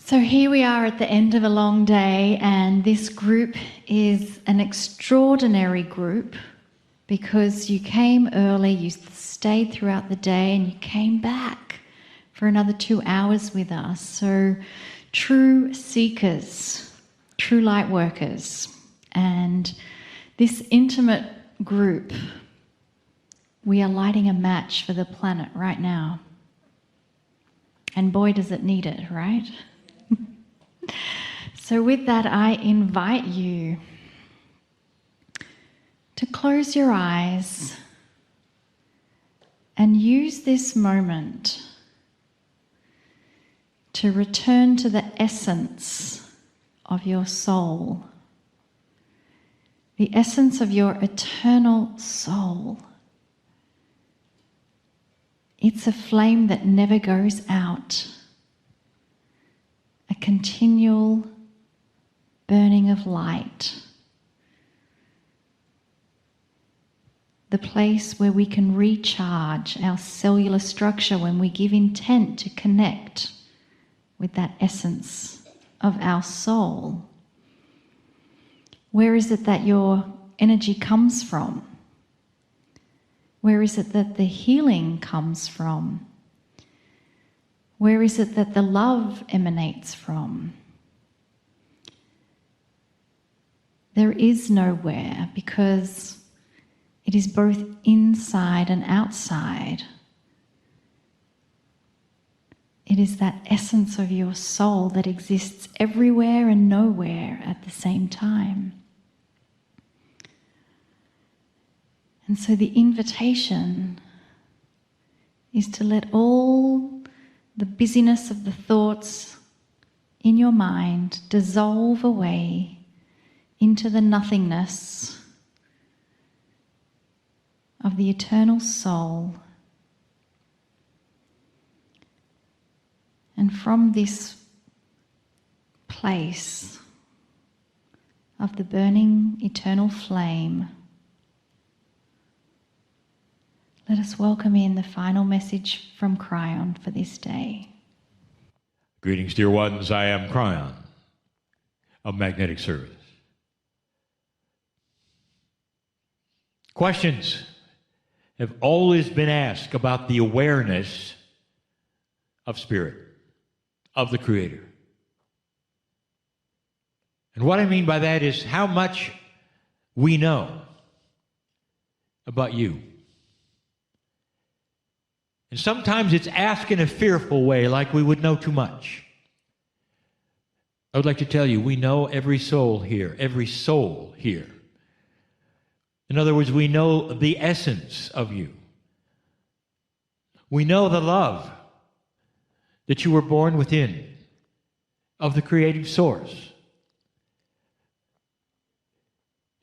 So here we are at the end of a long day, and this group is an extraordinary group because you came early, you stayed throughout the day, and you came back for another 2 hours with us. So true seekers, true light workers. And this intimate group, we are lighting a match for the planet right now. And boy, does it need it, right? So with that, I invite you to close your eyes and use this moment to return to the essence of your soul, the essence of your eternal soul. It's a flame that never goes out, a continual burning of light, the place where we can recharge our cellular structure when we give intent to connect with that essence of our soul. Where is it that your energy comes from? Where is it that the healing comes from? Where is it that the love emanates from? There is nowhere, because it is both inside and outside. It is that essence of your soul that exists everywhere and nowhere at the same time. And so the invitation is to let all the busyness of the thoughts in your mind dissolve away into the nothingness of the eternal soul. And from this place of the burning eternal flame, let us welcome in the final message from Kryon for this day. Greetings, dear ones. I am Kryon of Magnetic Service. Questions have always been asked about the awareness of Spirit, of the Creator. And what I mean by that is how much we know about you. And sometimes it's asked in a fearful way, like we would know too much. I would like to tell you, we know every soul here, every soul here. In other words, we know the essence of you. We know the love that you were born within of the creative source.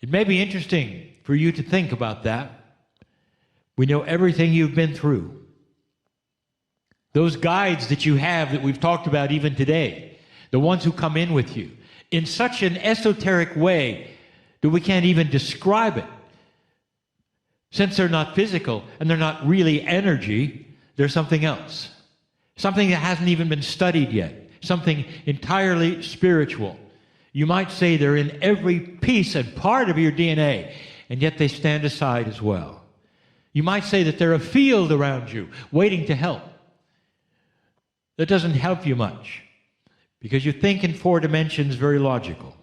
It may be interesting for you to think about that. We know everything you've been through. Those guides that you have that we've talked about even today, the ones who come in with you, in such an esoteric way that we can't even describe it. Since they're not physical and they're not really energy, they're something else. Something that hasn't even been studied yet. Something entirely spiritual. You might say they're in every piece and part of your DNA, and yet they stand aside as well. You might say that they're a field around you, waiting to help. That doesn't help you much, because you think in 4 dimensions, very logical.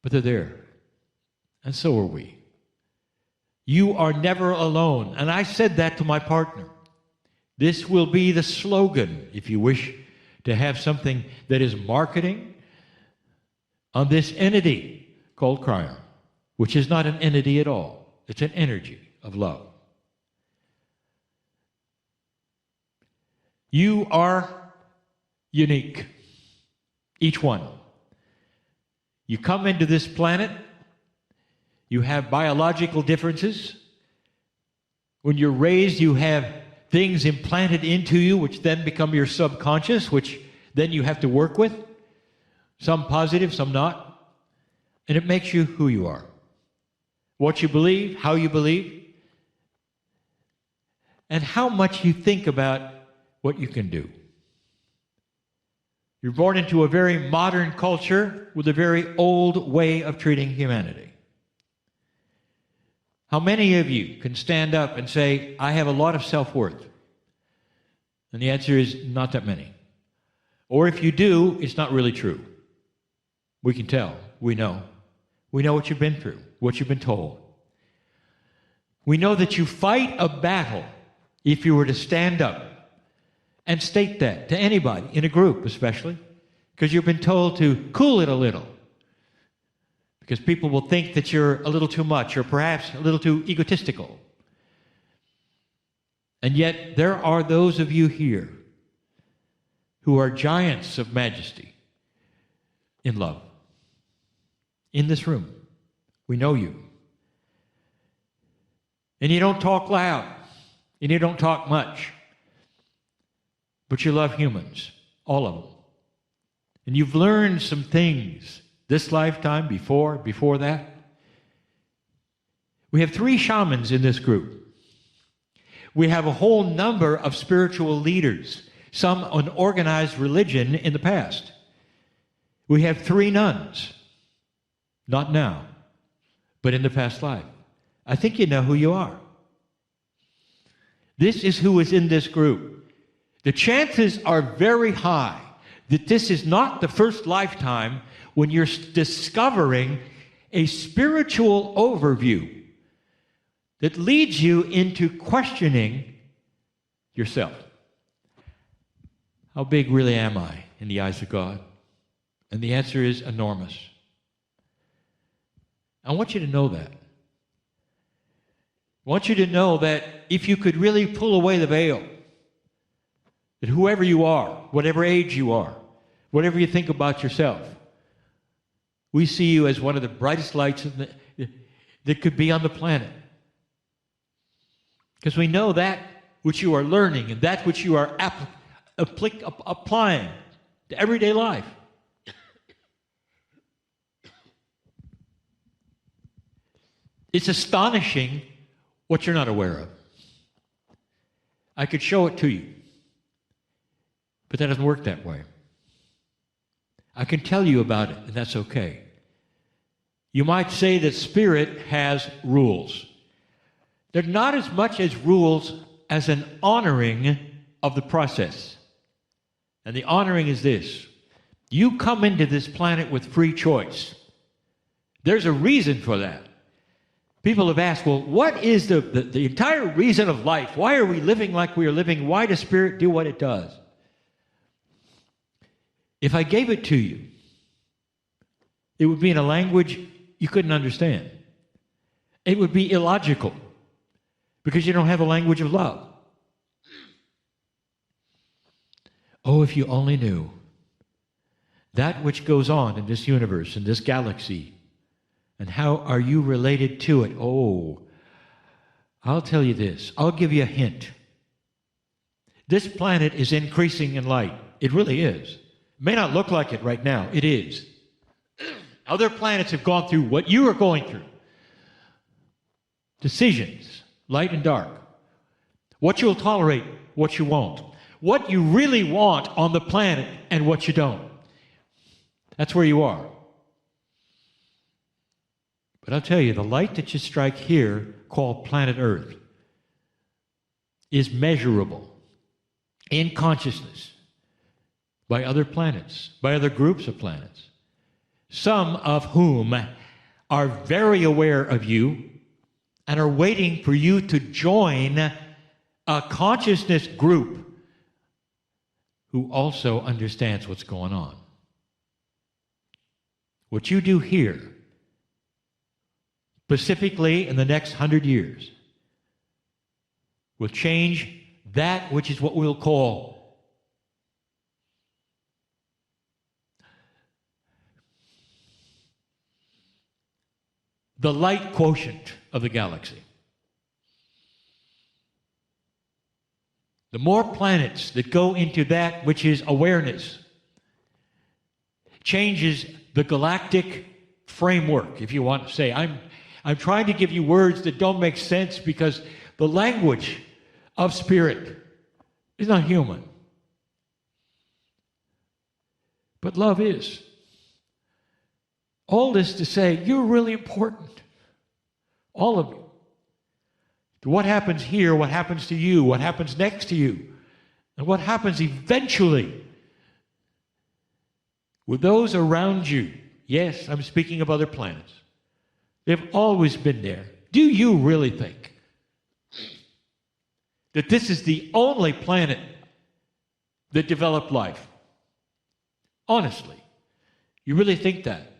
But they're there, and so are we. You are never alone. And I said that to my partner. This will be the slogan, if you wish to have something that is marketing on this entity called Kryon, which is not an entity at all. It's an energy of love. You are unique, each one. You come into this planet, you have biological differences. When you're raised, you have things implanted into you which then become your subconscious, which then you have to work with. Some positive, some not. And it makes you who you are. What you believe, how you believe, and how much you think about what you can do. You're born into a very modern culture with a very old way of treating humanity. How many of you can stand up and say, I have a lot of self-worth? And the answer is not that many. Or if you do, it's not really true. We can tell. We know. We know what you've been through, what you've been told. We know that you fight a battle if you were to stand up and state that to anybody, in a group especially, because you've been told to cool it a little. Because people will think that you're a little too much or perhaps a little too egotistical. And yet there are those of you here who are giants of majesty in love. In this room. We know you. And you don't talk loud. And you don't talk much. But you love humans. All of them. And you've learned some things this lifetime, before that. We have 3 shamans in this group. We have a whole number of spiritual leaders, some on organized religion in the past. We have 3 nuns, not now, but in the past life. I think you know who you are. This is who is in this group. The chances are very high that this is not the first lifetime when you're discovering a spiritual overview that leads you into questioning yourself. How big really am I in the eyes of God? And the answer is enormous. I want you to know that. I want you to know that if you could really pull away the veil, that whoever you are, whatever age you are, whatever you think about yourself, we see you as one of the brightest lights that could be on the planet. Because we know that which you are learning and that which you are applying to everyday life. It's astonishing what you're not aware of. I could show it to you, but that doesn't work that way. I can tell you about it, and that's okay. You might say that spirit has rules. They're not as much as rules as an honoring of the process. And the honoring is this. You come into this planet with free choice. There's a reason for that. People have asked, well, what is the entire reason of life? Why are we living like we are living? Why does spirit do what it does? If I gave it to you, it would be in a language you couldn't understand. It would be illogical because you don't have a language of love. Oh, if you only knew that which goes on in this universe, in this galaxy, and how are you related to it? Oh, I'll tell you this. I'll give you a hint. This planet is increasing in light. It really is. It may not look like it right now. It is. Other planets have gone through what you are going through. Decisions, light and dark. What you'll tolerate, what you won't. What you really want on the planet and what you don't. That's where you are. But I'll tell you, the light that you strike here, called planet Earth, is measurable in consciousness by other planets, by other groups of planets, some of whom are very aware of you and are waiting for you to join a consciousness group who also understands what's going on. What you do here, specifically in the next 100 years, will change that which is what we'll call the light quotient of the galaxy. The more planets that go into that which is awareness changes the galactic framework, if you want to say. I'm trying to give you words that don't make sense because the language of spirit is not human. But love is. All this to say, you're really important. All of you. What happens here, what happens to you, what happens next to you, and what happens eventually with those around you. Yes, I'm speaking of other planets. They've always been there. Do you really think that this is the only planet that developed life? Honestly, you really think that?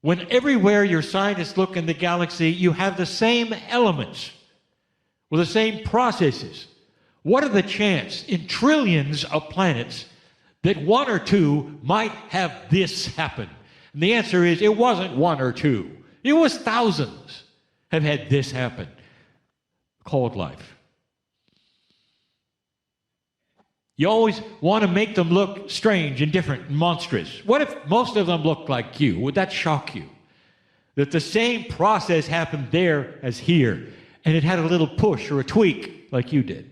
When everywhere your scientists look in the galaxy, you have the same elements with the same processes. What are the chances in trillions of planets that one or two might have this happen? And the answer is it wasn't one or two. It was thousands have had this happen, called life. You always want to make them look strange and different and monstrous. What if most of them looked like you? Would that shock you? That the same process happened there as here, and it had a little push or a tweak like you did.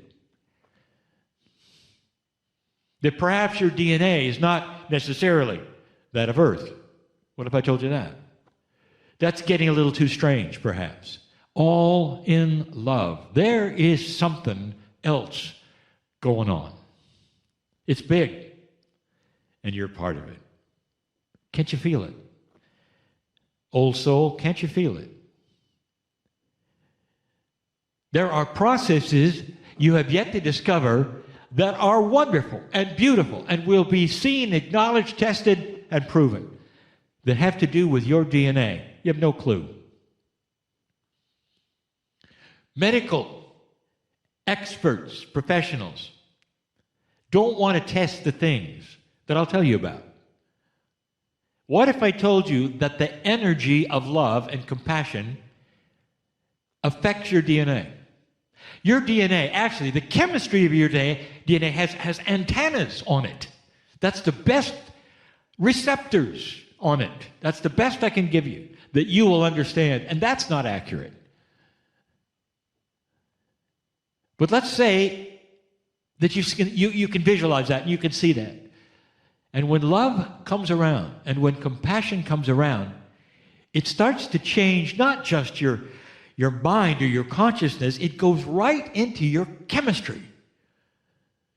That perhaps your DNA is not necessarily that of Earth. What if I told you that? That's getting a little too strange, perhaps. All in love. There is something else going on. It's big, and you're part of it. Can't you feel it? Old soul, can't you feel it? There are processes you have yet to discover that are wonderful and beautiful and will be seen, acknowledged, tested, and proven that have to do with your DNA. You have no clue. Medical experts, professionals, don't want to test the things that I'll tell you about. What if I told you that the energy of love and compassion affects your DNA? Your DNA, actually, the chemistry of your DNA has antennas on it. That's the best receptors on it. That's the best I can give you that you will understand. And that's not accurate. But let's say that you can visualize that and you can see that. And when love comes around and when compassion comes around, it starts to change not just your mind or your consciousness, it goes right into your chemistry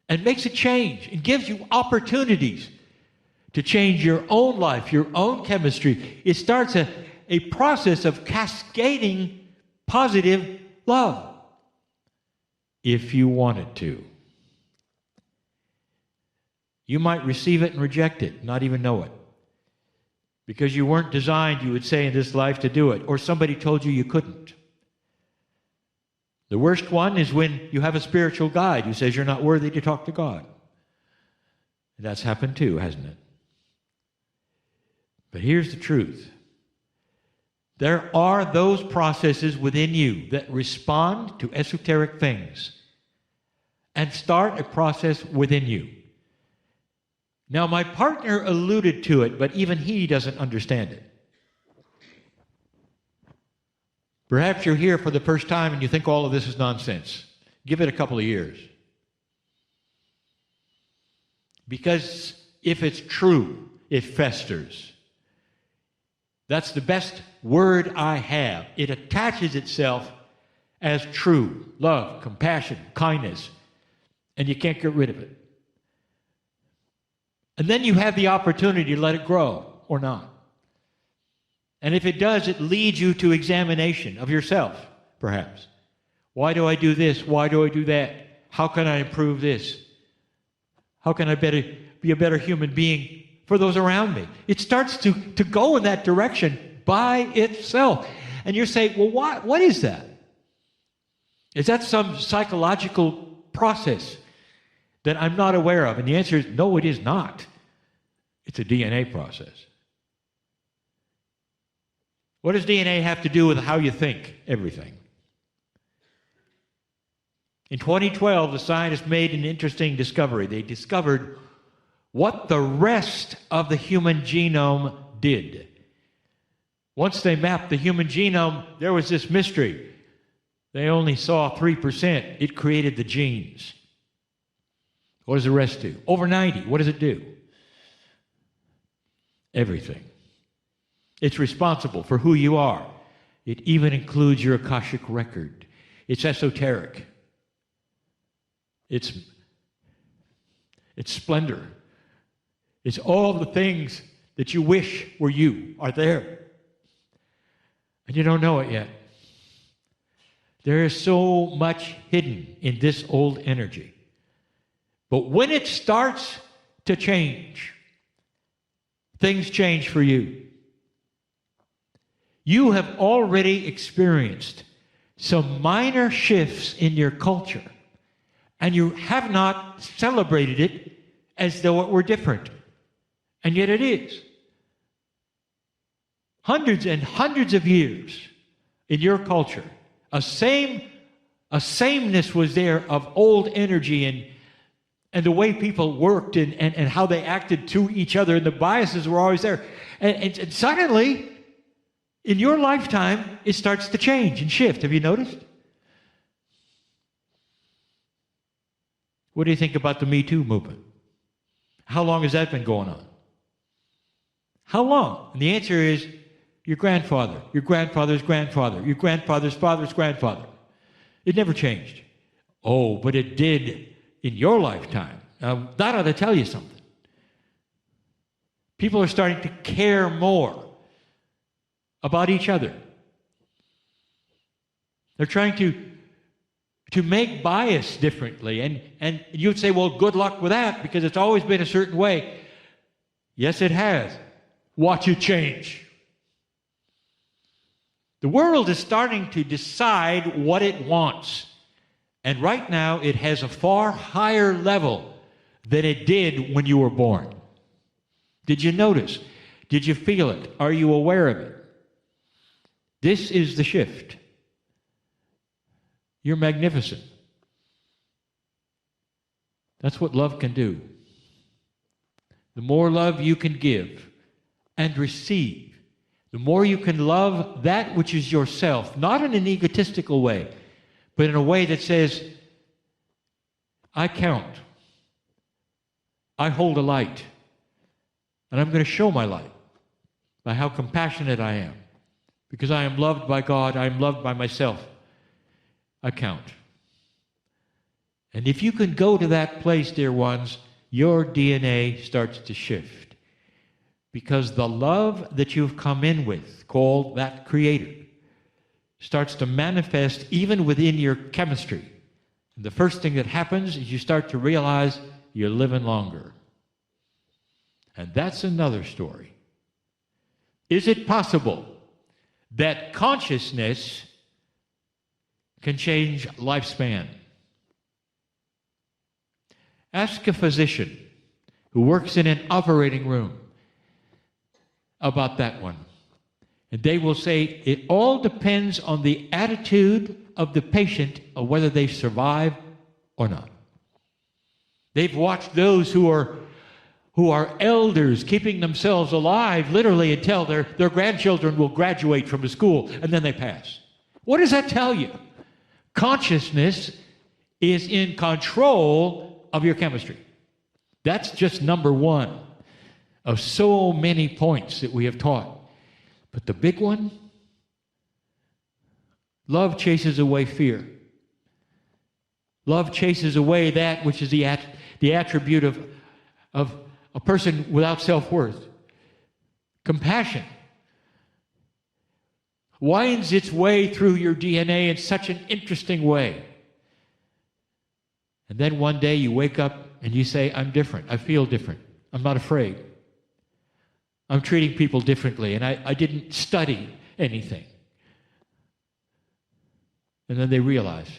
and makes a change and gives you opportunities to change your own life, your own chemistry. It starts a process of cascading positive love if you want it to. You might receive it and reject it, not even know it. Because you weren't designed, you would say, in this life to do it, or somebody told you couldn't. The worst one is when you have a spiritual guide who says you're not worthy to talk to God. And that's happened too, hasn't it? But here's the truth. There are those processes within you that respond to esoteric things and start a process within you. Now, my partner alluded to it, but even he doesn't understand it. Perhaps you're here for the first time and you think all of this is nonsense. Give it a couple of years. Because if it's true, it festers. That's the best word I have. It attaches itself as true. Love, compassion, kindness. And you can't get rid of it. And then you have the opportunity to let it grow or not. And if it does, it leads you to examination of yourself, perhaps. Why do I do this? Why do I do that? How can I improve this? How can I be a better human being for those around me? It starts to go in that direction by itself. And you're saying, well, what is that? Is that some psychological process that I'm not aware of? And the answer is, no, it is not. It's a DNA process. What does DNA have to do with how you think? Everything. In 2012, the scientists made an interesting discovery. They discovered what the rest of the human genome did. Once they mapped the human genome, there was this mystery. They only saw 3%. It created the genes. What does the rest do? Over 90. What does it do? everything. It's responsible for who you are. It even includes your Akashic record. It's esoteric. It's splendor. It's all the things that you wish were you are there. And you don't know it yet. There is so much hidden in this old energy. But when it starts to change, things change for you. You have already experienced some minor shifts in your culture, and you have not celebrated it as though it were different. And yet it is. Hundreds and hundreds of years in your culture, a sameness was there of old energy and the way people worked and how they acted to each other, and the biases were always there. And suddenly, in your lifetime, it starts to change and shift. Have you noticed? What do you think about the Me Too movement? How long has that been going on? How long? And the answer is your grandfather, your grandfather's grandfather, your grandfather's father's grandfather. It never changed. Oh, but it did in your lifetime. Now, that ought to tell you something. People are starting to care more about each other. They're trying to make bias differently. And you'd say, well, good luck with that, because it's always been a certain way. Yes, it has. Watch it change. The world is starting to decide what it wants. And right now, it has a far higher level than it did when you were born. Did you notice? Did you feel it? Are you aware of it? This is the shift. You're magnificent. That's what love can do. The more love you can give and receive, the more you can love that which is yourself, not in an egotistical way, but in a way that says, I count. I hold a light. And I'm going to show my light by how compassionate I am. Because I am loved by God, I am loved by myself. I count. And if you can go to that place, dear ones, your DNA starts to shift. Because the love that you've come in with, called that Creator, starts to manifest even within your chemistry. And the first thing that happens is you start to realize you're living longer. And that's another story. Is it possible that consciousness can change lifespan? Ask a physician who works in an operating room about that one. And they will say it all depends on the attitude of the patient of whether they survive or not. They've watched those who are elders keeping themselves alive literally until their grandchildren will graduate from a school and then they pass. What does that tell you? Consciousness is in control of your chemistry. That's just number one of so many points that we have taught. But the big one, love chases away fear. Love chases away that which is the attribute of a person without self-worth. Compassion winds its way through your DNA in such an interesting way. And then one day you wake up and you say, I'm different. I feel different. I'm not afraid. I'm treating people differently, and I didn't study anything. And then they realize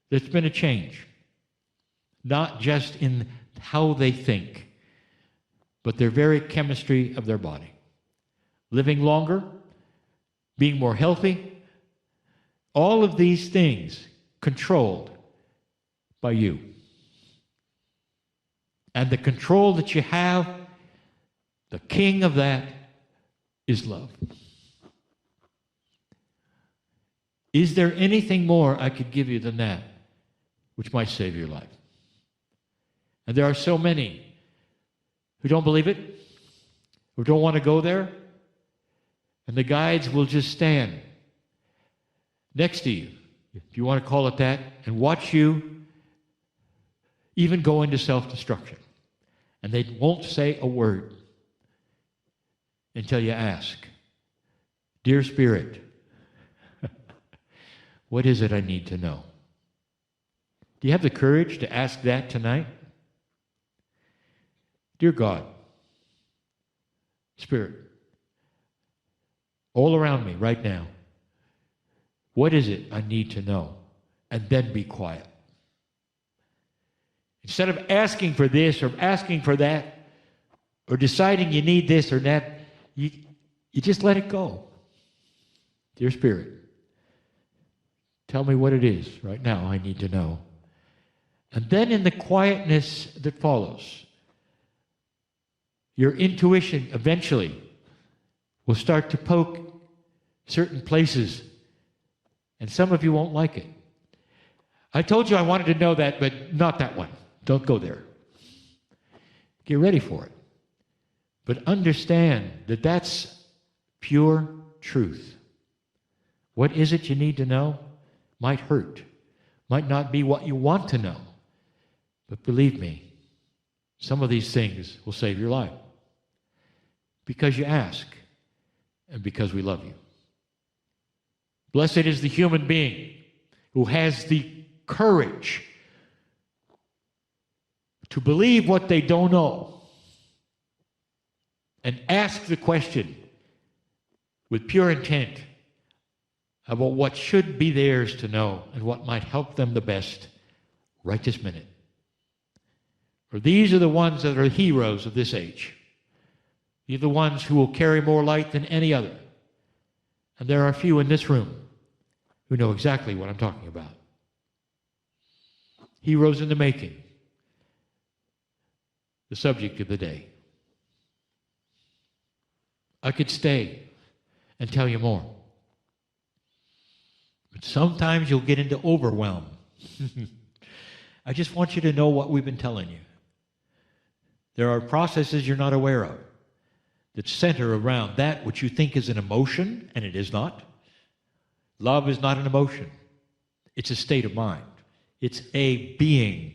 there's been a change, not just in how they think, but their very chemistry of their body. Living longer, being more healthy, all of these things controlled by you. And the control that you have, the king of that is love. Is there anything more I could give you than that which might save your life? And there are so many who don't believe it. or don't want to go there. And the guides will just stand next to you, if you want to call it that, and watch you even go into self-destruction. And they won't say a word until you ask, "Dear Spirit, what is it I need to know?" Do you have the courage to ask that tonight? Dear God, Spirit, all around me right now, what is it I need to know? And then be quiet. Instead of asking for this or asking for that or deciding you need this or that, you just let it go. Dear Spirit, tell me what it is right now I need to know. And then in the quietness that follows, your intuition eventually will start to poke certain places, and some of you won't like it. I told you I wanted to know that, but not that one. Don't go there. Get ready for it. But understand that that's pure truth. What is it you need to know? Might hurt. Might not be what you want to know. But believe me, some of these things will save your life. Because you ask, and because we love you. Blessed is the human being who has the courage to believe what they don't know and ask the question with pure intent about what should be theirs to know and what might help them the best right this minute. For these are the ones that are heroes of this age. These are the ones who will carry more light than any other. And there are a few in this room who know exactly what I'm talking about. Heroes in the making. The subject of the day. I could stay and tell you more. But sometimes you'll get into overwhelm. I just want you to know what we've been telling you. There are processes you're not aware of that center around that which you think is an emotion, and it is not. Love is not an emotion. It's a state of mind. It's a being.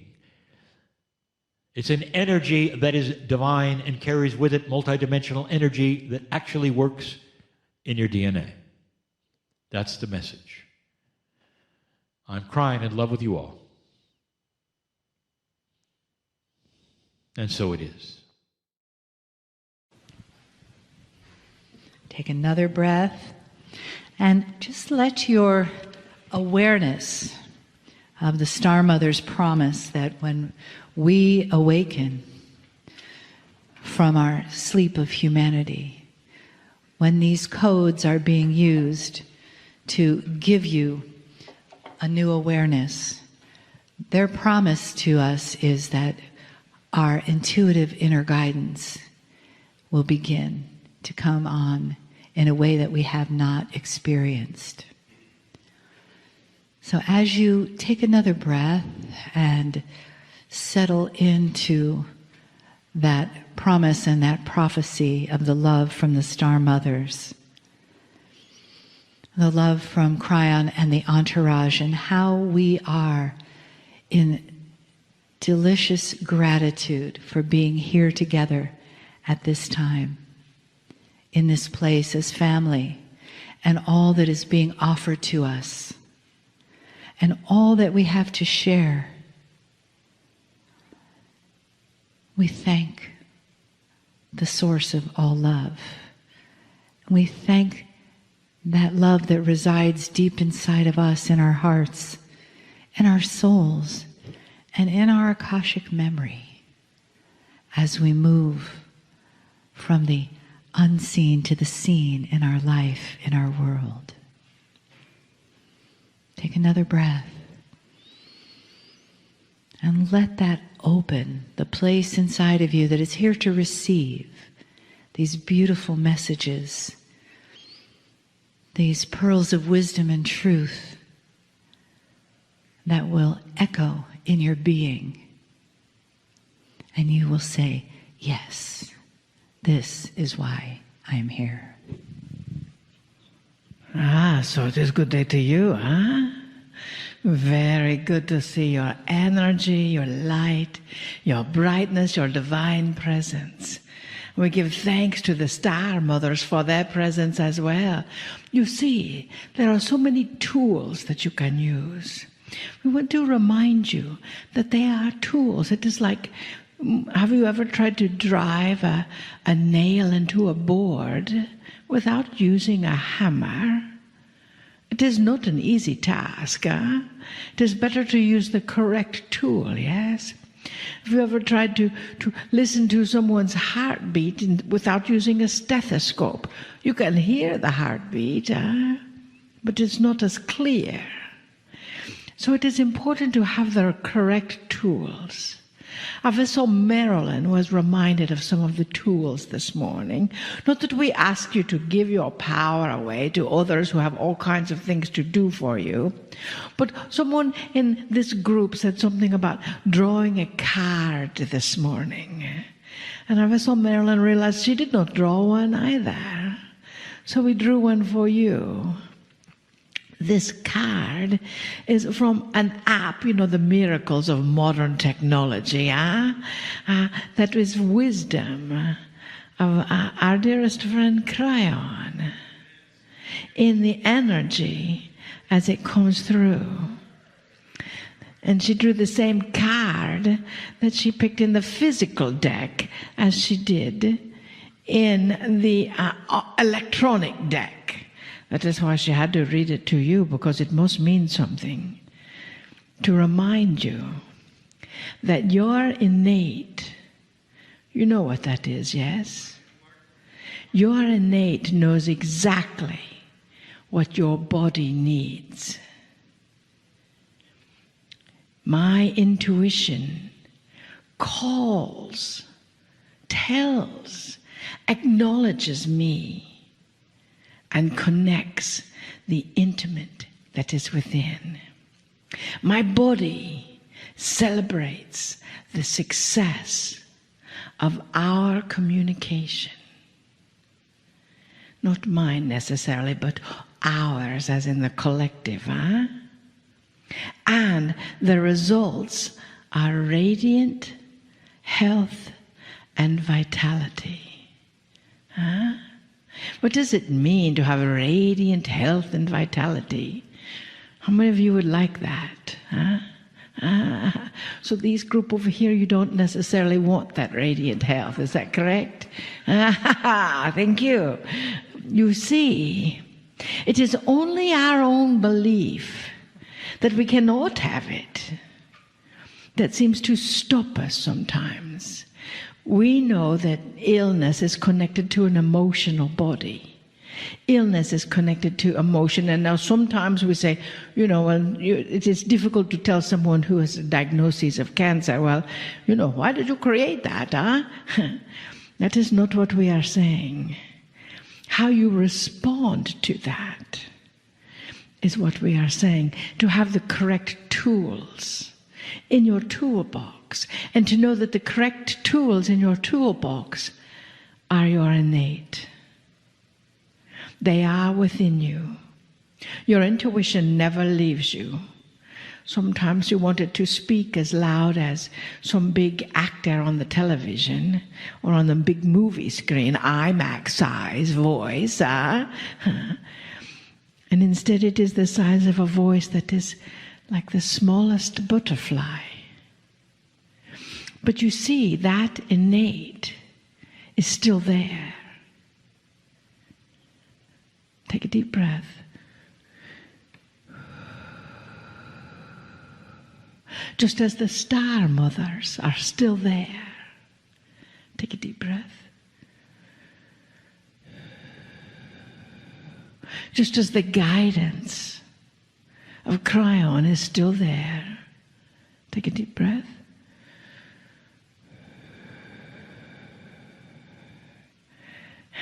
It's an energy that is divine and carries with it multidimensional energy that actually works in your DNA. That's the message. I'm crying in love with you all. And so it is. Take another breath and just let your awareness of the Star Mother's promise that when we awaken from our sleep of humanity, when these codes are being used to give you a new awareness, their promise to us is that our intuitive inner guidance will begin to come on in a way that we have not experienced. So as you take another breath and settle into that promise and that prophecy of the love from the Star Mothers, the love from Kryon and the entourage, and how we are in delicious gratitude for being here together at this time, in this place as family, and all that is being offered to us, and all that we have to share. We thank the source of all love. We thank that love that resides deep inside of us, in our hearts, in our souls, and in our Akashic memory, as we move from the unseen to the seen in our life, in our world. Take another breath and let that open the place inside of you that is here to receive these beautiful messages, these pearls of wisdom and truth that will echo in your being. And you will say, yes, This is why I am here. So it is good day to you, huh? Very good to see your energy, your light, your brightness, your divine presence. We give thanks to the Star Mothers for their presence as well. You see, there are so many tools that you can use. We want to remind you that they are tools. It is like, have you ever tried to drive a nail into a board without using a hammer? It is not an easy task. It is better to use the correct tool, yes? Have you ever tried to listen to someone's heartbeat without using a stethoscope? You can hear the heartbeat, but it's not as clear. So it is important to have the correct tools. Our vessel Marilyn was reminded of some of the tools this morning. Not that we ask you to give your power away to others who have all kinds of things to do for you, but someone in this group said something about drawing a card this morning. And our vessel Marilyn realized she did not draw one either. So we drew one for you. This card is from an app, the miracles of modern technology, that is wisdom of our dearest friend Kryon in the energy as it comes through. And she drew the same card that she picked in the physical deck as she did in the electronic deck. That is why she had to read it to you, because it must mean something. To remind you that your innate, you know what that is, yes? Your innate knows exactly what your body needs. My intuition calls, tells, acknowledges me, and connects the intimate that is within. My body celebrates the success of our communication. Not mine necessarily, but ours, as in the collective, And the results are radiant health and vitality. What does it mean to have radiant health and vitality? How many of you would like that? So these group over here, you don't necessarily want that radiant health. Is that correct? Thank you. You see, it is only our own belief that we cannot have it that seems to stop us sometimes. We know that illness is connected to an emotional body. Illness is connected to emotion. And now sometimes we say, it is difficult to tell someone who has a diagnosis of cancer, well, why did you create that, That is not what we are saying. How you respond to that is what we are saying. To have the correct tools in your toolbox, and to know that the correct tools in your toolbox are your innate. They are within you. Your intuition never leaves you. Sometimes you want it to speak as loud as some big actor on the television or on the big movie screen, IMAX size voice. And instead it is the size of a voice that is like the smallest butterfly. But you see, that innate is still there. Take a deep breath. Just as the star mothers are still there. Take a deep breath. Just as the guidance of Kryon is still there. Take a deep breath.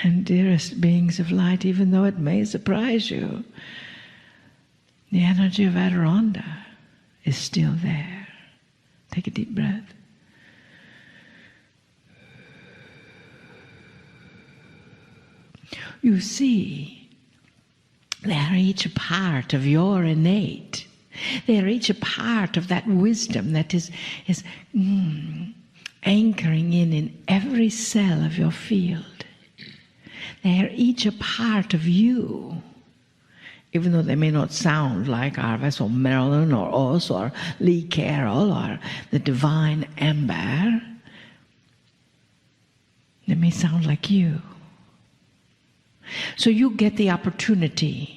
And dearest beings of light, even though it may surprise you, the energy of Adironda is still there. Take a deep breath. You see, they are each a part of your innate. They are each a part of that wisdom that is anchoring in every cell of your field. They are each a part of you, even though they may not sound like Arvis or Marilyn or us or Lee Carroll or the divine Amber. They may sound like you. So you get the opportunity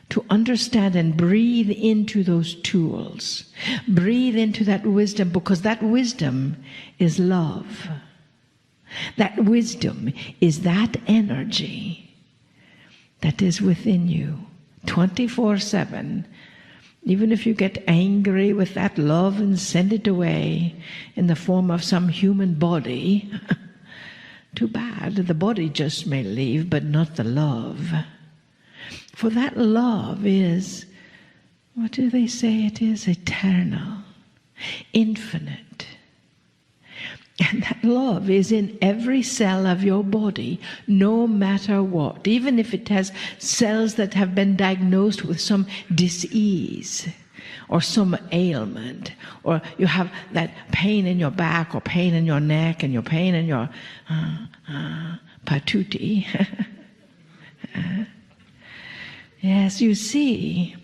to understand and breathe into those tools. Breathe into that wisdom, because that wisdom is love. That wisdom is that energy that is within you 24/7. Even if you get angry with that love and send it away in the form of some human body, too bad. The body just may leave, but not the love. For that love is, what do they say it is? Eternal, infinite. And that love is in every cell of your body, no matter what. Even if it has cells that have been diagnosed with some disease or some ailment, or you have that pain in your back or pain in your neck and your pain in your patootie. Yes, you see,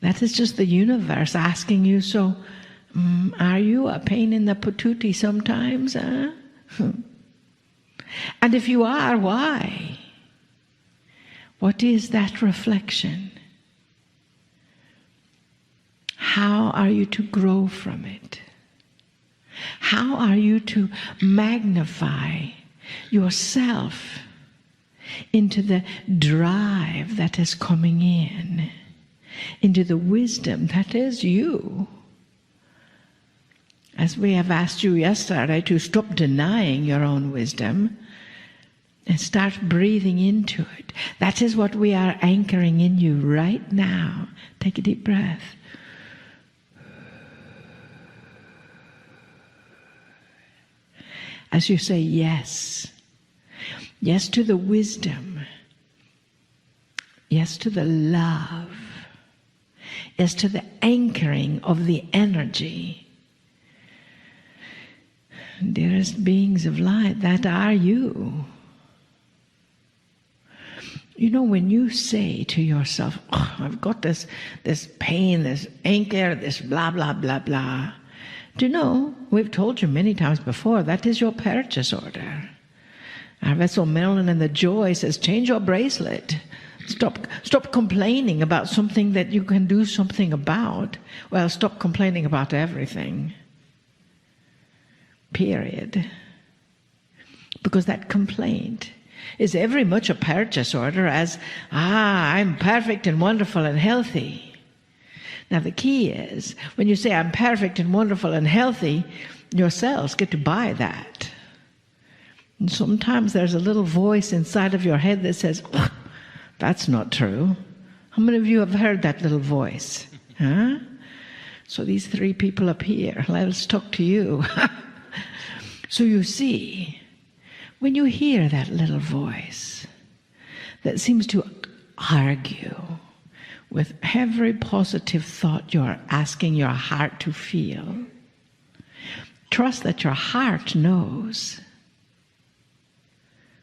that is just the universe asking you, so are you a pain in the patootie sometimes? Huh? And if you are, why? What is that reflection? How are you to grow from it? How are you to magnify yourself into the drive that is coming in, into the wisdom that is you? As we have asked you yesterday to stop denying your own wisdom and start breathing into it. That is what we are anchoring in you right now. Take a deep breath. As you say yes. Yes to the wisdom. Yes to the love. Yes to the anchoring of the energy. Dearest beings of light, that are you. You know, when you say to yourself, oh, I've got this pain, this anchor, this blah, blah, blah, blah. Do you know, we've told you many times before, that is your purchase order. Our vessel Marilyn and the Joy says, change your bracelet. Stop complaining about something that you can do something about. Well, stop complaining about everything. Period. Because that complaint is every much a purchase order as, I'm perfect and wonderful and healthy. Now the key is, when you say I'm perfect and wonderful and healthy, your cells get to buy that. And sometimes there's a little voice inside of your head that says, that's not true. How many of you have heard that little voice? Huh? So these three people up here, let's talk to you. So you see, when you hear that little voice that seems to argue with every positive thought you're asking your heart to feel, trust that your heart knows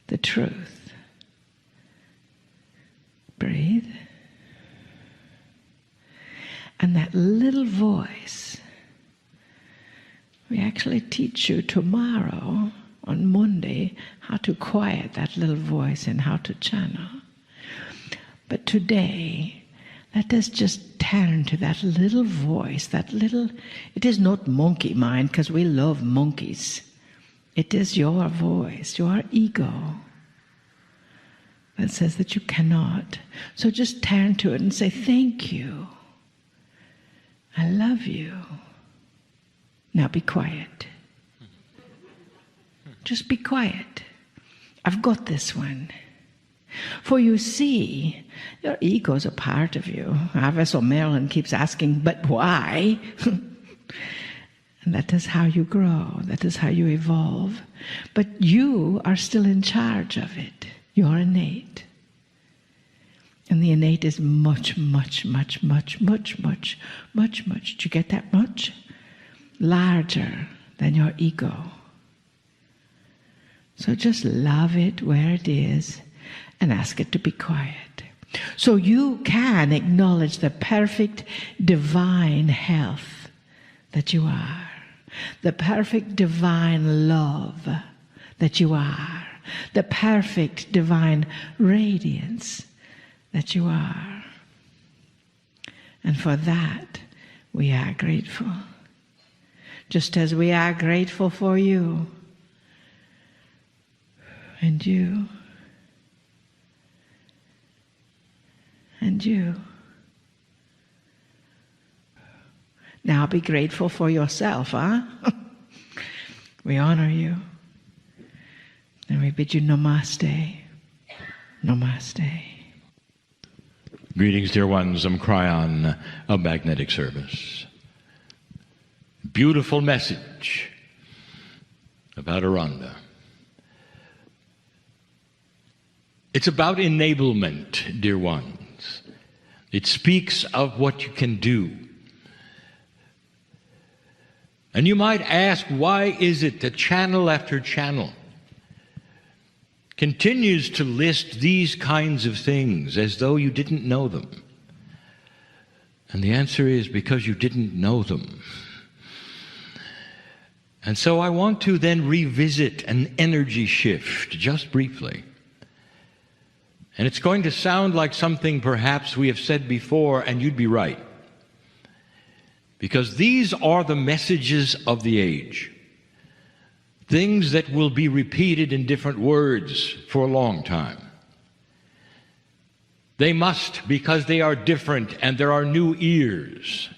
the truth. Breathe. And that little voice, we actually teach you tomorrow, on Monday, how to quiet that little voice and how to channel. But today, let us just turn to that little voice, it is not monkey mind, because we love monkeys. It is your voice, your ego, that says that you cannot. So just turn to it and say, thank you. I love you. Now be quiet. Just be quiet. I've got this one. For you see, your ego is a part of you. Our vessel Marilyn keeps asking, but why? And that is how you grow. That is how you evolve. But you are still in charge of it. Your innate. And the innate is much, much, much, much, much, much, much, much. Do you get that much? Larger than your ego. So just love it where it is and ask it to be quiet. So you can acknowledge the perfect divine health that you are, the perfect divine love that you are, the perfect divine radiance that you are. And for that, we are grateful. Just as we are grateful for you and you and you. Now be grateful for yourself, huh? We honor you. And we bid you namaste. Namaste. Greetings, dear ones. I'm Kryon of Magnetic Service. Beautiful message about Aranda. It's about enablement, dear ones. It speaks of what you can do. And you might ask, why is it that channel after channel continues to list these kinds of things as though you didn't know them? And the answer is because you didn't know them. And so I want to then revisit an energy shift just briefly. And it's going to sound like something perhaps we have said before, and you'd be right. Because these are the messages of the age. Things that will be repeated in different words for a long time. They must, because they are different and there are new ears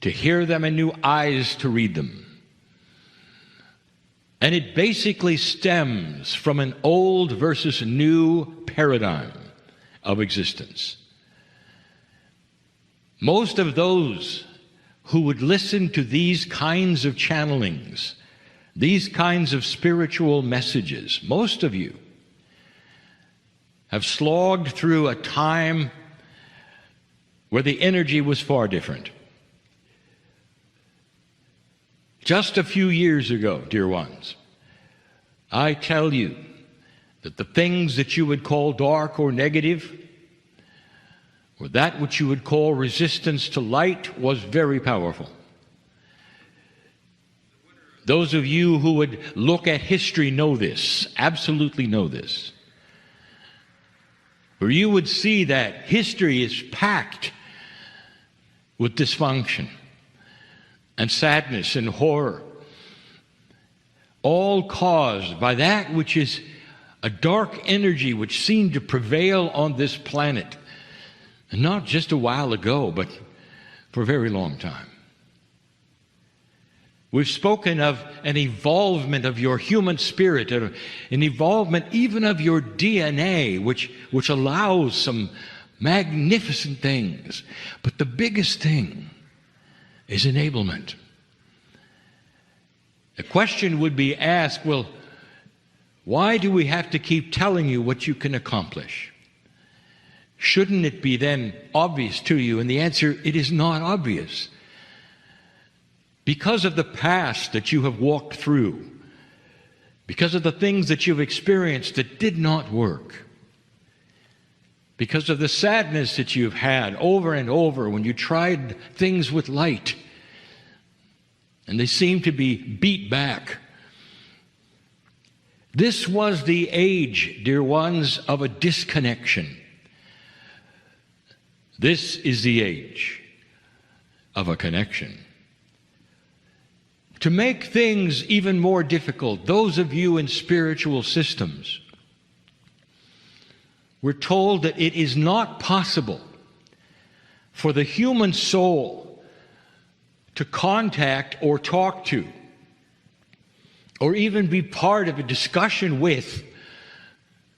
to hear them and new eyes to read them. And it basically stems from an old versus new paradigm of existence. Most of those who would listen to these kinds of channelings, these kinds of spiritual messages, most of you have slogged through a time where the energy was far different. Just a few years ago, dear ones, I tell you that the things that you would call dark or negative, or that which you would call resistance to light, was very powerful. Those of you who would look at history know this, absolutely know this. Where you would see that history is packed with dysfunction and sadness and horror, all caused by that which is a dark energy which seemed to prevail on this planet, and not just a while ago, but for a very long time. We've spoken of an evolvement of your human spirit, an evolvement even of your DNA, which allows some magnificent things. But the biggest thing is enablement. The question would be asked, well, why do we have to keep telling you what you can accomplish? Shouldn't it be then obvious to you? And the answer, it is not obvious. Because of the past that you have walked through, because of the things that you've experienced that did not work, because of the sadness that you've had over and over when you tried things with light and they seemed to be beat back. This was the age, dear ones, of a disconnection. This is the age of a connection. To make things even more difficult, those of you in spiritual systems, we're told that it is not possible for the human soul to contact or talk to, or even be part of a discussion with,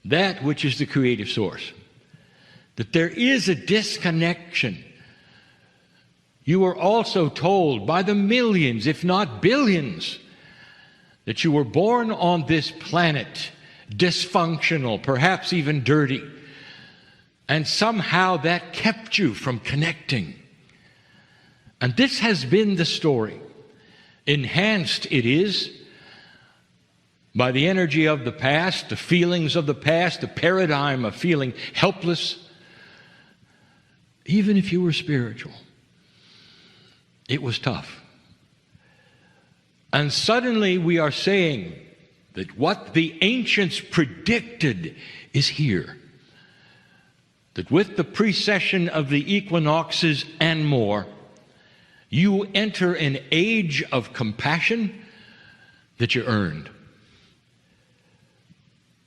that which is the creative source. That there is a disconnection. You were also told by the millions, if not billions, that you were born on this planet dysfunctional, perhaps even dirty. And somehow that kept you from connecting. And this has been the story. Enhanced it is by the energy of the past, the feelings of the past, the paradigm of feeling helpless. Even if you were spiritual, it was tough. And suddenly we are saying that what the ancients predicted is here. That with the precession of the equinoxes and more, you enter an age of compassion that you earned.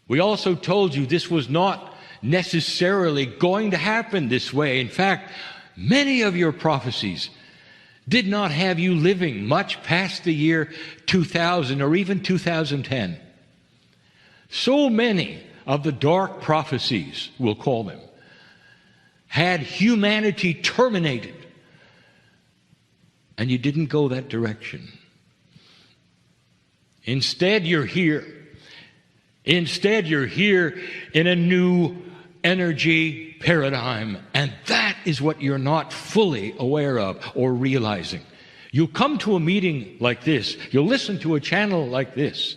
We also told you this was not necessarily going to happen this way. In fact, many of your prophecies did not have you living much past the year 2000 or even 2010. So many of the dark prophecies, we'll call them, had humanity terminated. And you didn't go that direction. Instead, you're here. Instead, you're here in a new energy paradigm. And that is what you're not fully aware of or realizing. You'll come to a meeting like this. You'll listen to a channel like this.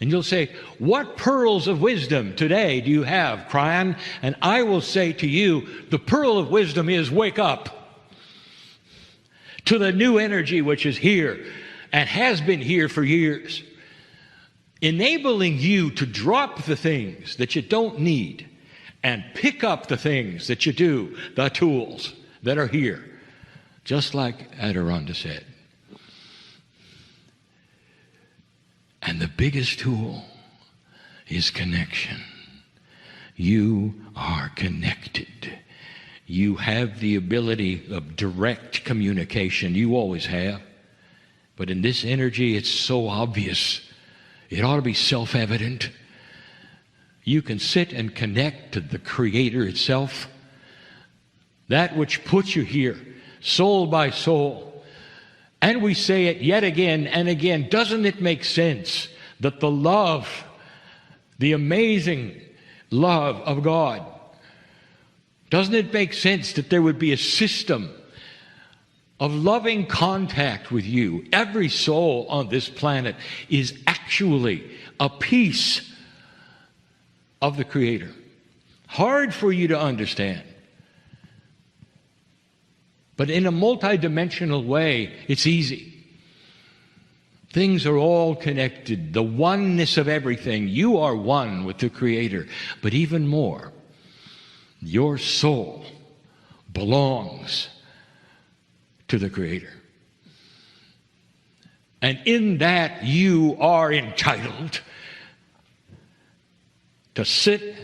And you'll say, what pearls of wisdom today do you have, Kryon? And I will say to you, the pearl of wisdom is wake up to the new energy which is here and has been here for years, enabling you to drop the things that you don't need and pick up the things that you do, the tools that are here, just like Adironda said. And the biggest tool is connection. You are connected. You have the ability of direct communication. You always have. But in this energy, it's so obvious. It ought to be self-evident. You can sit and connect to the Creator itself. That which puts you here, soul by soul. And we say it yet again and again. Doesn't it make sense that the love, the amazing love of God, doesn't it make sense that there would be a system of loving contact with you? Every soul on this planet is actually a piece of the Creator. Hard for you to understand. But in a multidimensional way, it's easy. Things are all connected. The oneness of everything. You are one with the Creator. But even more, your soul belongs to the Creator. And in that, you are entitled to sit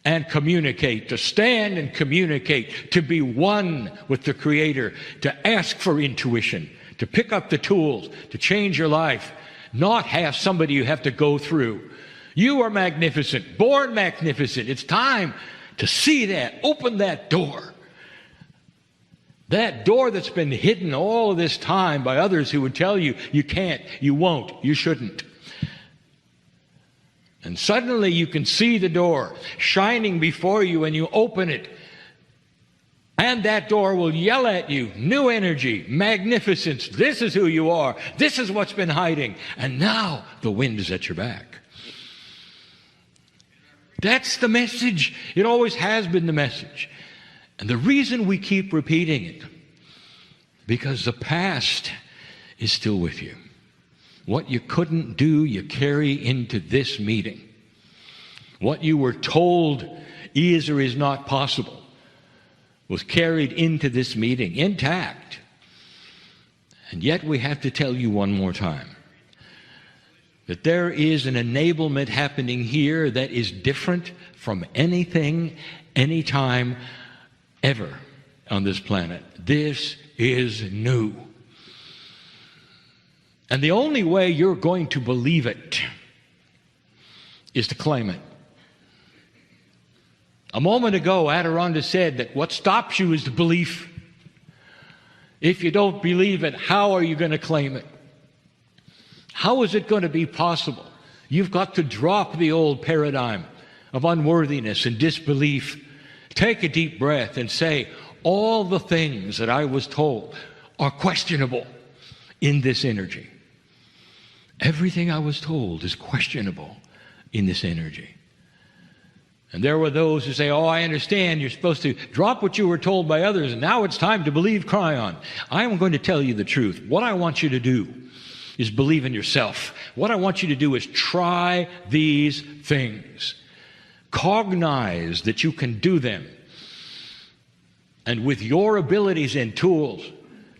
and communicate, to stand and communicate, to be one with the Creator, to ask for intuition, to pick up the tools, to change your life, not have somebody you have to go through. You are magnificent, born magnificent. It's time to see that, open that door. That door that's been hidden all of this time by others who would tell you, you can't, you won't, you shouldn't. And suddenly you can see the door shining before you and you open it. And that door will yell at you, new energy, magnificence. This is who you are. This is what's been hiding. And now the wind is at your back. That's the message. It always has been the message. And the reason we keep repeating it, because the past is still with you. What you couldn't do, you carry into this meeting. What you were told is or is not possible was carried into this meeting intact. And yet we have to tell you one more time that there is an enablement happening here that is different from anything, anytime, ever on this planet. This is new. And the only way you're going to believe it is to claim it. A moment ago, Adironda said that what stops you is the belief. If you don't believe it, how are you going to claim it? How is it going to be possible You've got to drop the old paradigm of unworthiness and disbelief. Take a deep breath and say, all the things that I was told are questionable in this energy. Everything I was told is questionable in this energy. And there were those who say, oh, I understand, you're supposed to drop what you were told by others, and now it's time to believe Kryon. I am going to tell you the truth. What I want you to do is believe in yourself. What I want you to do is try these things. Cognize that you can do them. And with your abilities and tools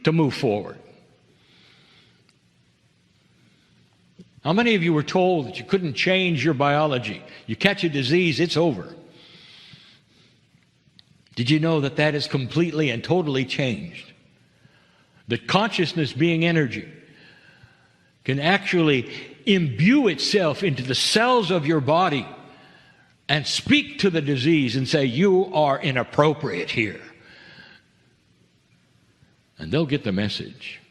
to move forward. How many of you were told that you couldn't change your biology? You catch a disease, it's over. Did you know that that is completely and totally changed? That consciousness, being energy, can actually imbue itself into the cells of your body and speak to the disease and say, you are inappropriate here. And they'll get the message.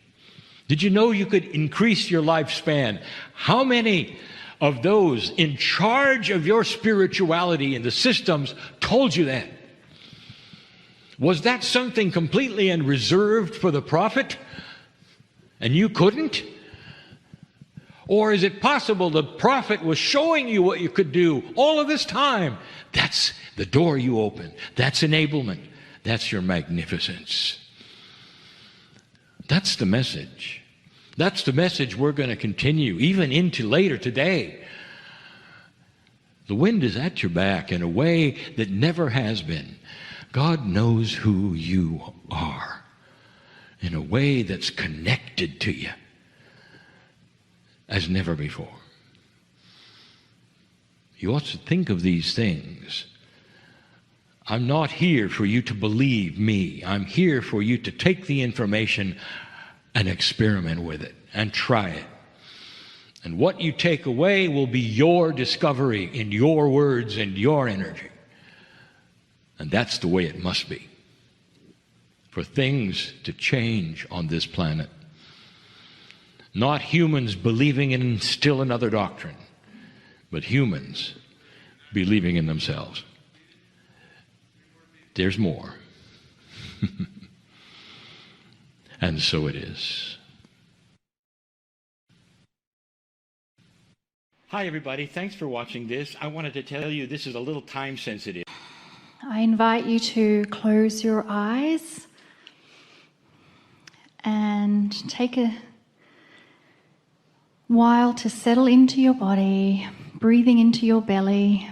Did you know you could increase your lifespan? How many of those in charge of your spirituality and the systems told you that? Was that something completely and reserved for the prophet? And you couldn't? Or is it possible the prophet was showing you what you could do all of this time? That's the door you open. That's enablement. That's your magnificence. That's the message. That's the message we're going to continue even into later today. The wind is at your back in a way that never has been. God knows who you are in a way that's connected to you as never before. You ought to think of these things. I'm not here for you to believe me. I'm here for you to take the information and experiment with it and try it. And what you take away will be your discovery in your words and your energy. And that's the way it must be for things to change on this planet. Not humans believing in still another doctrine, but humans believing in themselves. There's more. And so it is. Hi, everybody. Thanks for watching this. I wanted to tell you this is a little time sensitive. I invite you to close your eyes and take a while to settle into your body, breathing into your belly,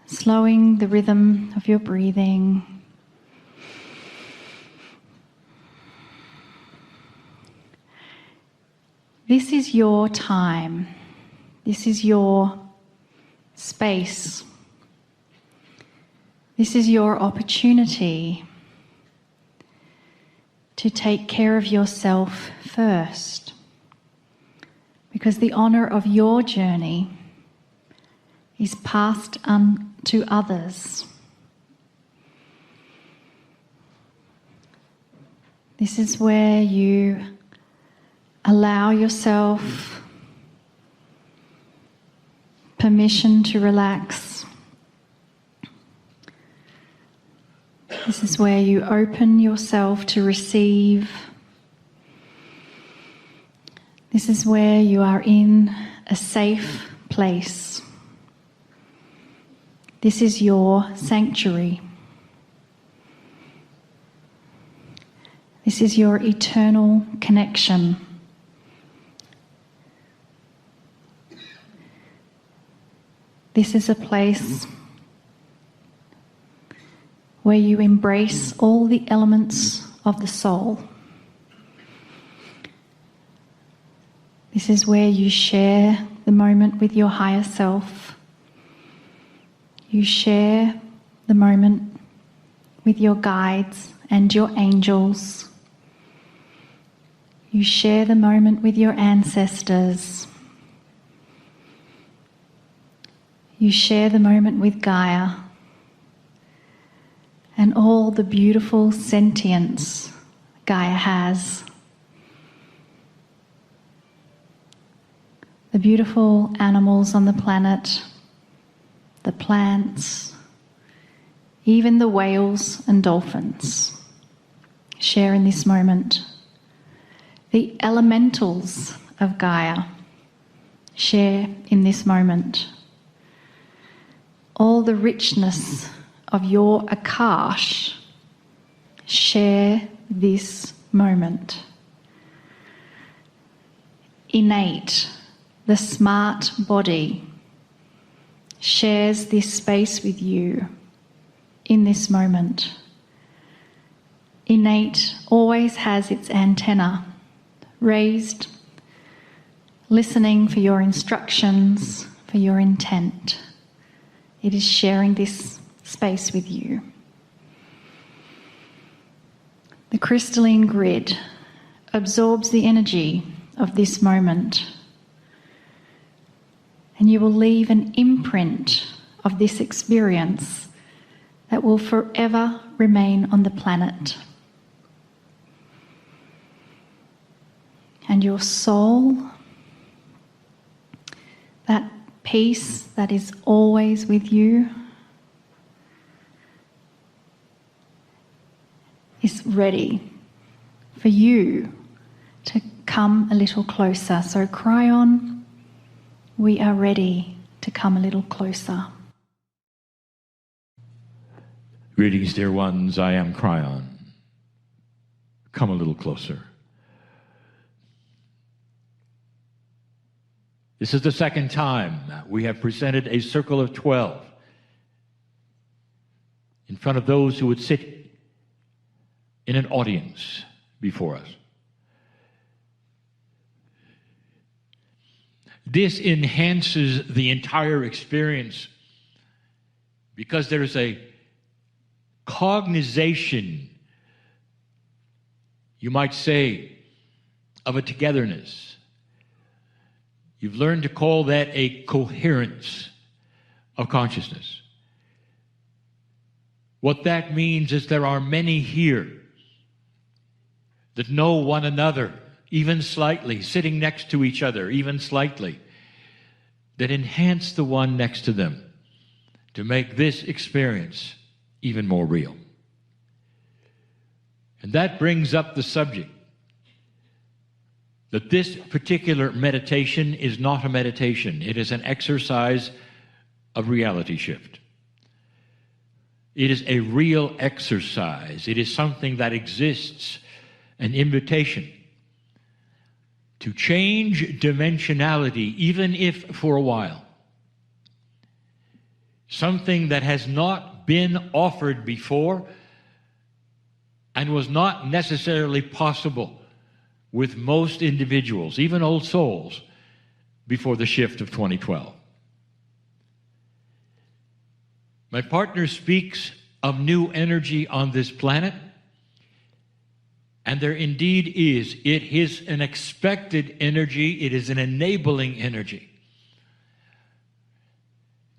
slowing the rhythm of your breathing. This is your time. This is your space. This is your opportunity to take care of yourself first, because the honor of your journey is passed to others. This is where you allow yourself permission to relax. This is where you open yourself to receive. This is where you are in a safe place. This is your sanctuary. This is your eternal connection. This is a place where you embrace all the elements of the soul. This is where you share the moment with your higher self. You share the moment with your guides and your angels. You share the moment with your ancestors. You share the moment with Gaia and all the beautiful sentience Gaia has. the beautiful animals on the planet, the plants, even the whales and dolphins share in this moment. The elementals of Gaia share in this moment. All the richness of your Akash share this moment. Innate, the smart body, shares this space with you in this moment. Innate always has its antenna raised, listening for your instructions, for your intent. It is sharing this space with you. The crystalline grid absorbs the energy of this moment, and you will leave an imprint of this experience that will forever remain on the planet. And your soul, that peace that is always with you, is ready for you to come a little closer. So Kryon, we are ready to come a little closer. Greetings, dear ones. I am Kryon. Come a little closer. This is the second time we have presented a circle of 12 in front of those who would sit in an audience before us. This enhances the entire experience because there is a cognization, you might say, of a togetherness. You've learned to call that a coherence of consciousness. What that means is there are many here that know one another, even slightly, sitting next to each other, even slightly, that enhance the one next to them to make this experience even more real. And that brings up the subject that this particular meditation is not a meditation. It is an exercise of reality shift. It is a real exercise. It is something that exists, an invitation to change dimensionality, even if for a while. Something that has not been offered before and was not necessarily possible with most individuals, even old souls, before the shift of 2012. My partner speaks of new energy on this planet, and there indeed is. It is an expected energy. It is an enabling energy.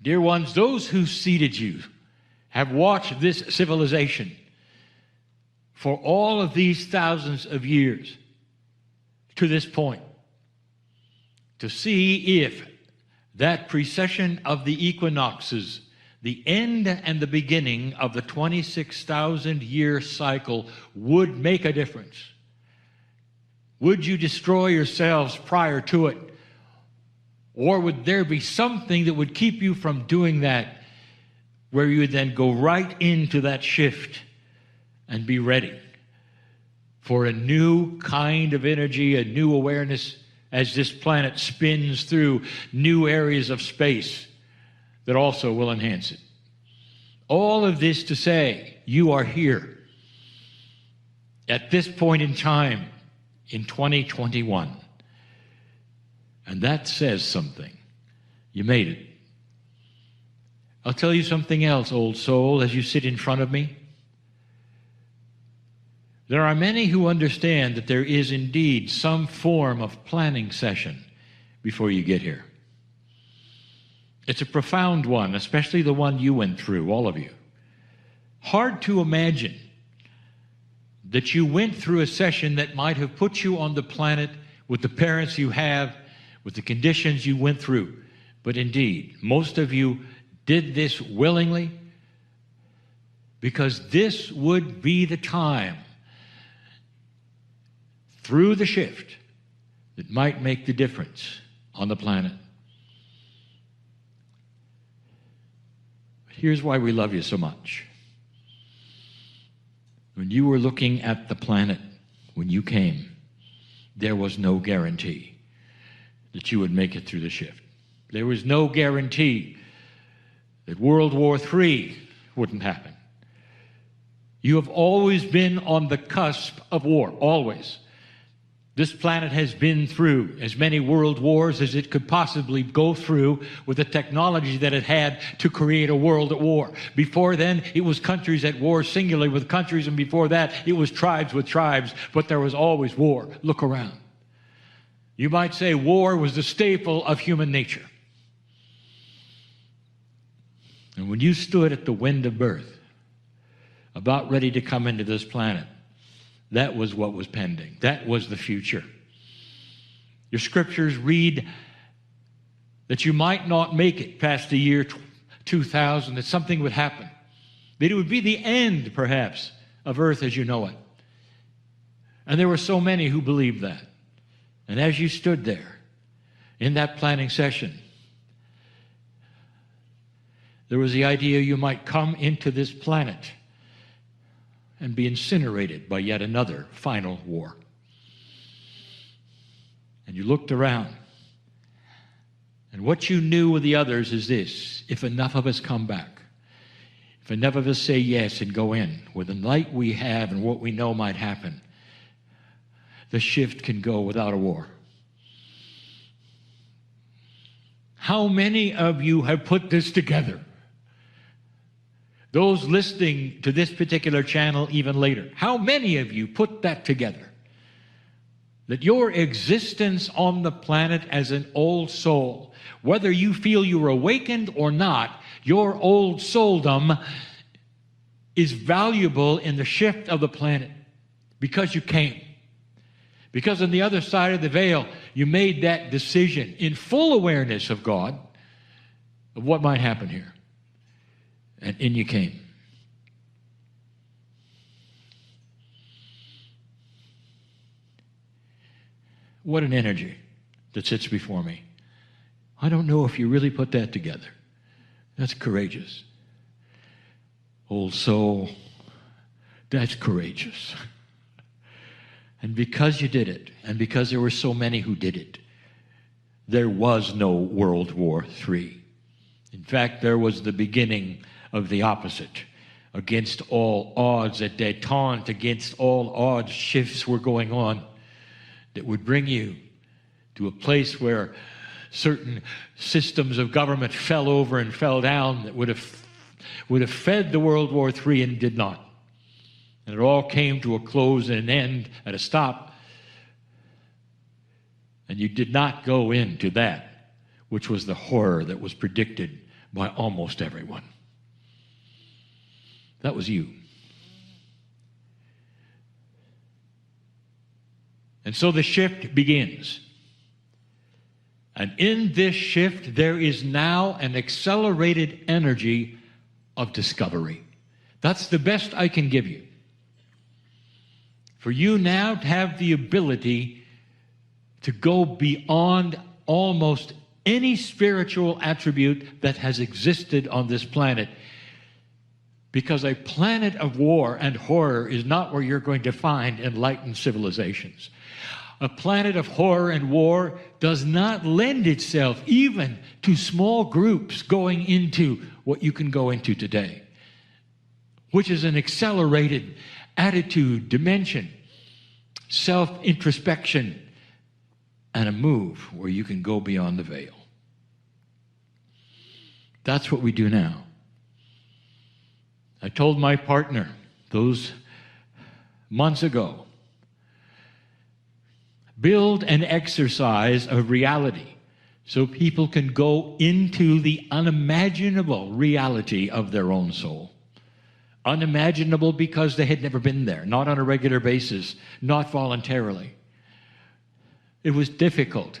Dear ones, those who seated you have watched this civilization for all of these thousands of years to this point, to see if that precession of the equinoxes, the end and the beginning of the 26,000-year cycle, would make a difference. Would you destroy yourselves prior to it? Or would there be something that would keep you from doing that, where you would then go right into that shift and be ready for a new kind of energy, a new awareness, as this planet spins through new areas of space that also will enhance it. All of this to say, you are here at this point in time in 2021. And that says something. You made it. I'll tell you something else, old soul, as you sit in front of me. There are many who understand that there is indeed some form of planning session before you get here. It's a profound one, especially the one you went through, all of you. Hard to imagine that you went through a session that might have put you on the planet with the parents you have, with the conditions you went through. But indeed, most of you did this willingly because this would be the time through the shift that might make the difference on the planet. Here's why we love you so much. When you were looking at the planet, when you came, there was no guarantee that you would make it through the shift. There was no guarantee that World War III wouldn't happen. You have always been on the cusp of war, always. This planet has been through as many world wars as it could possibly go through with the technology that it had to create a world at war. Before then, it was countries at war singularly with countries, and before that, it was tribes with tribes, but there was always war. Look around. You might say war was the staple of human nature. And when you stood at the wind of birth, about ready to come into this planet, that was what was pending. That was the future. Your scriptures read that you might not make it past the year 2000, that something would happen, that it would be the end, perhaps, of earth as you know it. And there were so many who believed that. And as you stood there in that planning session, there was the idea you might come into this planet and be incinerated by yet another final war. And you looked around, and what you knew with the others is this: if enough of us come back, if enough of us say yes and go in with the light we have and what we know might happen, the shift can go without a war. How many of you have put this together? Those listening to this particular channel even later, how many of you put that together? That your existence on the planet as an old soul, whether you feel you're awakened or not, your old souldom is valuable in the shift of the planet because you came. Because on the other side of the veil, you made that decision in full awareness of God, of what might happen here. And in you came. What an energy that sits before me. I don't know if you really put that together. That's courageous. Old soul, that's courageous. And because you did it, and because there were so many who did it, there was no World War III. In fact, there was the beginning of the opposite. Against all odds, at détente, against all odds, shifts were going on that would bring you to a place where certain systems of government fell over and fell down that would have fed the World War III and did not. And it all came to a close and an end at a stop. And you did not go into that, which was the horror that was predicted by almost everyone. That was you. And so the shift begins. And in this shift, there is now an accelerated energy of discovery. That's the best I can give you. For you now to have the ability to go beyond almost any spiritual attribute that has existed on this planet. Because a planet of war and horror is not where you're going to find enlightened civilizations. A planet of horror and war does not lend itself even to small groups going into what you can go into today, which is an accelerated attitude, dimension, self-introspection, and a move where you can go beyond the veil. That's what we do now. I told my partner those months ago, build an exercise of reality so people can go into the unimaginable reality of their own soul. Unimaginable because they had never been there, not on a regular basis, not voluntarily. It was difficult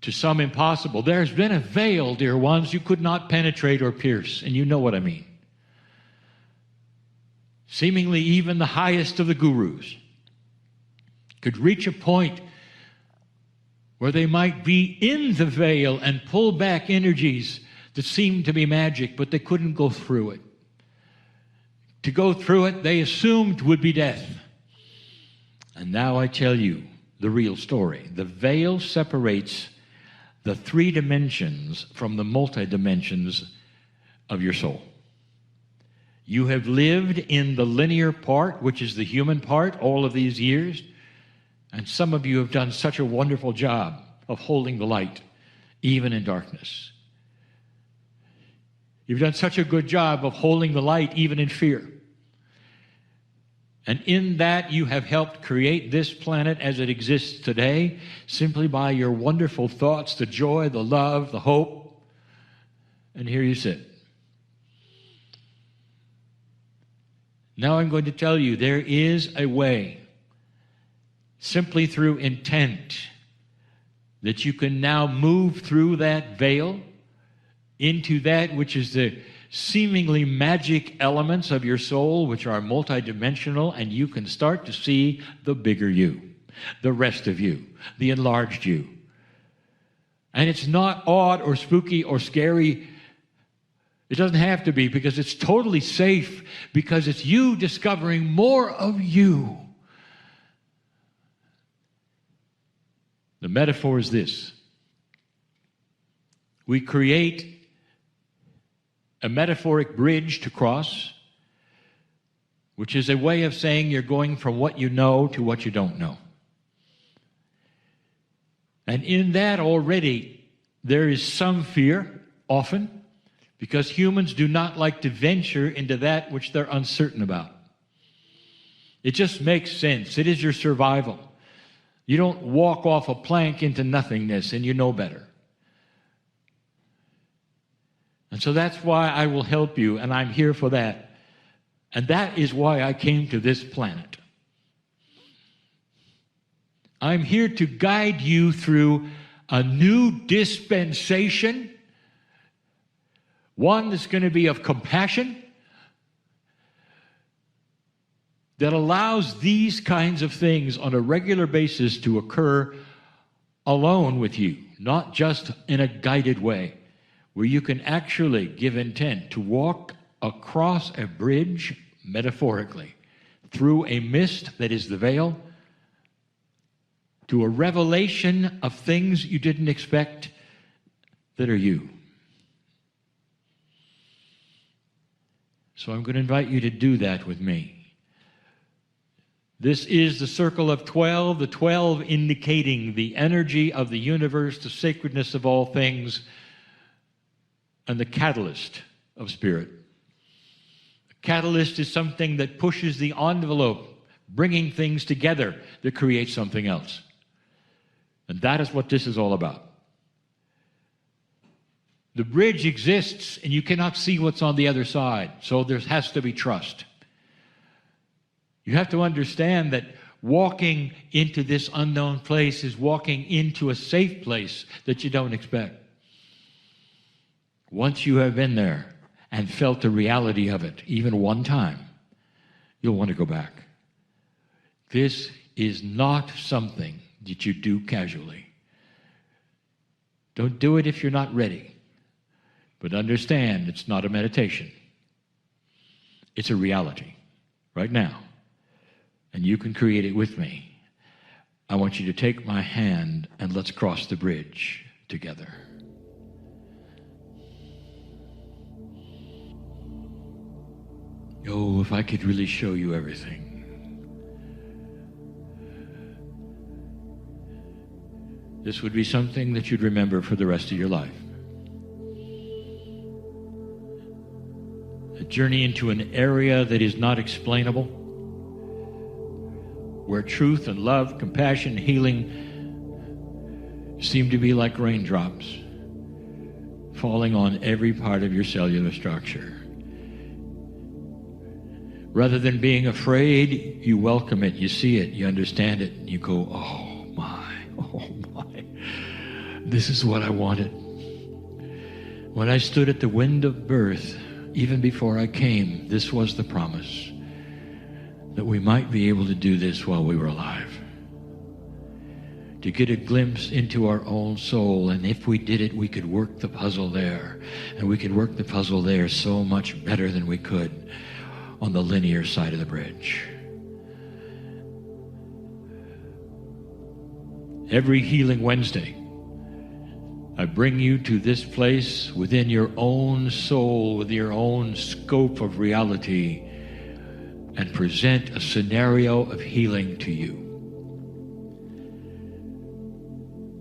to some impossible. There's been a veil, dear ones, you could not penetrate or pierce, and you know what I mean. Seemingly even the highest of the gurus could reach a point where they might be in the veil and pull back energies that seemed to be magic, but they couldn't go through it. To go through it, they assumed would be death. And now I tell you the real story. The veil separates the 3 dimensions from the multi-dimensions of your soul. You have lived in the linear part, which is the human part, all of these years, and some of you have done such a wonderful job of holding the light, even in darkness. You've done such a good job of holding the light, even in fear. And in that, you have helped create this planet as it exists today, simply by your wonderful thoughts, the joy, the love, the hope. And here you sit. Now I'm going to tell you, there is a way, simply through intent, that you can now move through that veil into that which is the seemingly magic elements of your soul, which are multidimensional, and you can start to see the bigger you, the rest of you, the enlarged you. And it's not odd or spooky or scary. It doesn't have to be, because it's totally safe, because it's you discovering more of you. The metaphor is this. We create a metaphoric bridge to cross, which is a way of saying you're going from what you know to what you don't know. And in that already, there is some fear, often, because humans do not like to venture into that which they're uncertain about. It just makes sense. It is your survival. You don't walk off a plank into nothingness and you know better. And so that's why I will help you, and I'm here for that. And that is why I came to this planet. I'm here to guide you through a new dispensation, one that's going to be of compassion, that allows these kinds of things on a regular basis to occur alone with you, not just in a guided way, where you can actually give intent to walk across a bridge, metaphorically, through a mist that is the veil, to a revelation of things you didn't expect that are you. So I'm going to invite you to do that with me. This is the circle of 12, the 12 indicating the energy of the universe, the sacredness of all things, and the catalyst of spirit. A catalyst is something that pushes the envelope, bringing things together that create something else. And that is what this is all about. The bridge exists, and you cannot see what's on the other side, so there has to be trust. You have to understand that walking into this unknown place is walking into a safe place that you don't expect. Once you have been there and felt the reality of it, even one time, you'll want to go back. This is not something that you do casually. Don't do it if you're not ready. But understand, it's not a meditation. It's a reality right now. And you can create it with me. I want you to take my hand and let's cross the bridge together. Oh, if I could really show you everything. This would be something that you'd remember for the rest of your life. A journey into an area that is not explainable, where truth and love, compassion, healing seem to be like raindrops falling on every part of your cellular structure. Rather than being afraid, you welcome it, you see it, you understand it, and you go, oh my. This is what I wanted. When I stood at the wind of birth, even before I came, this was the promise, that we might be able to do this while we were alive. To get a glimpse into our own soul, and if we did it, we could work the puzzle there. And we could work the puzzle there so much better than we could on the linear side of the bridge. Every Healing Wednesday, I bring you to this place within your own soul, with your own scope of reality, and present a scenario of healing to you.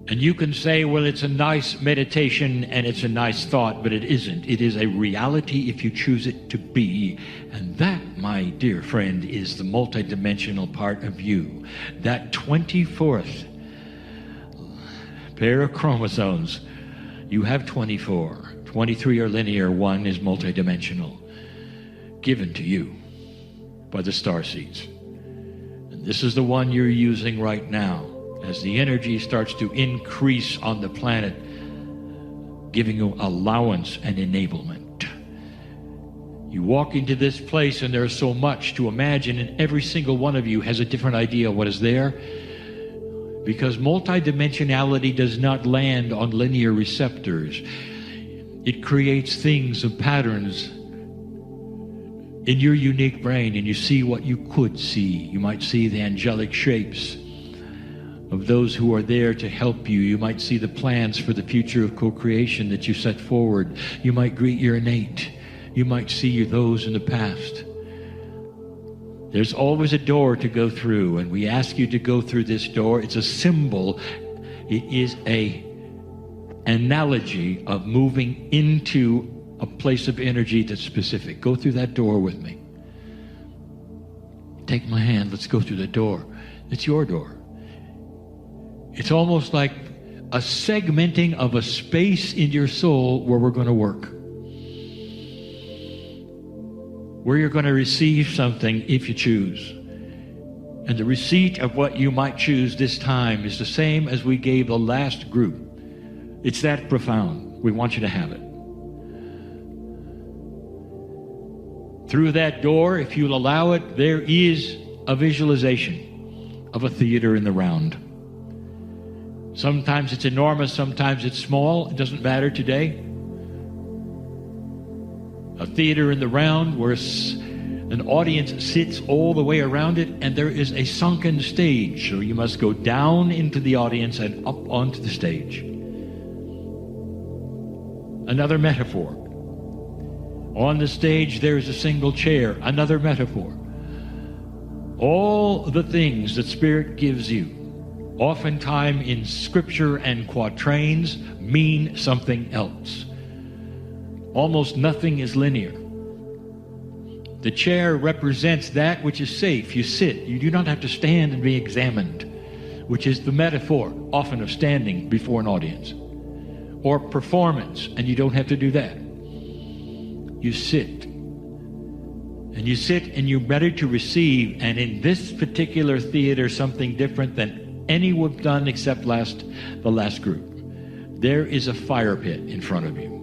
And you can say, well, it's a nice meditation and it's a nice thought, but it isn't. It is a reality if you choose it to be. And that, my dear friend, is the multidimensional part of you. That 24th pair of chromosomes. You have 24. 23 are linear, 1 is multidimensional. Given to you by the star seeds. And this is the one you're using right now as the energy starts to increase on the planet, giving you allowance and enablement. You walk into this place and there's so much to imagine, and every single one of you has a different idea of what is there, because multidimensionality does not land on linear receptors. It creates things of patterns in your unique brain, and you see what you could see. You might see the angelic shapes of those who are there to help you. You might see the plans for the future of co-creation that you set forward. You might greet your innate. You might see those in the past. There's always a door to go through, and we ask you to go through this door. It's a symbol. It is an analogy of moving into a place of energy that's specific. Go through that door with me. Take my hand. Let's go through the door. It's your door. It's almost like a segmenting of a space in your soul where we're going to work. Where you're going to receive something if you choose. And the receipt of what you might choose this time is the same as we gave the last group. It's that profound. We want you to have it. Through that door, if you'll allow it, there is a visualization of a theater in the round. Sometimes it's enormous, sometimes it's small. It doesn't matter today. A theater in the round where an audience sits all the way around it, and there is a sunken stage. So you must go down into the audience and up onto the stage. Another metaphor. On the stage there is a single chair. Another metaphor. All the things that Spirit gives you, oftentimes in scripture and quatrains, mean something else. Almost nothing is linear. The chair represents that which is safe. You sit. You do not have to stand and be examined, which is the metaphor often of standing before an audience. Or performance, and you don't have to do that. You sit. And you sit and you're ready to receive. And in this particular theater, something different than any we've done except the last group. There is a fire pit in front of you.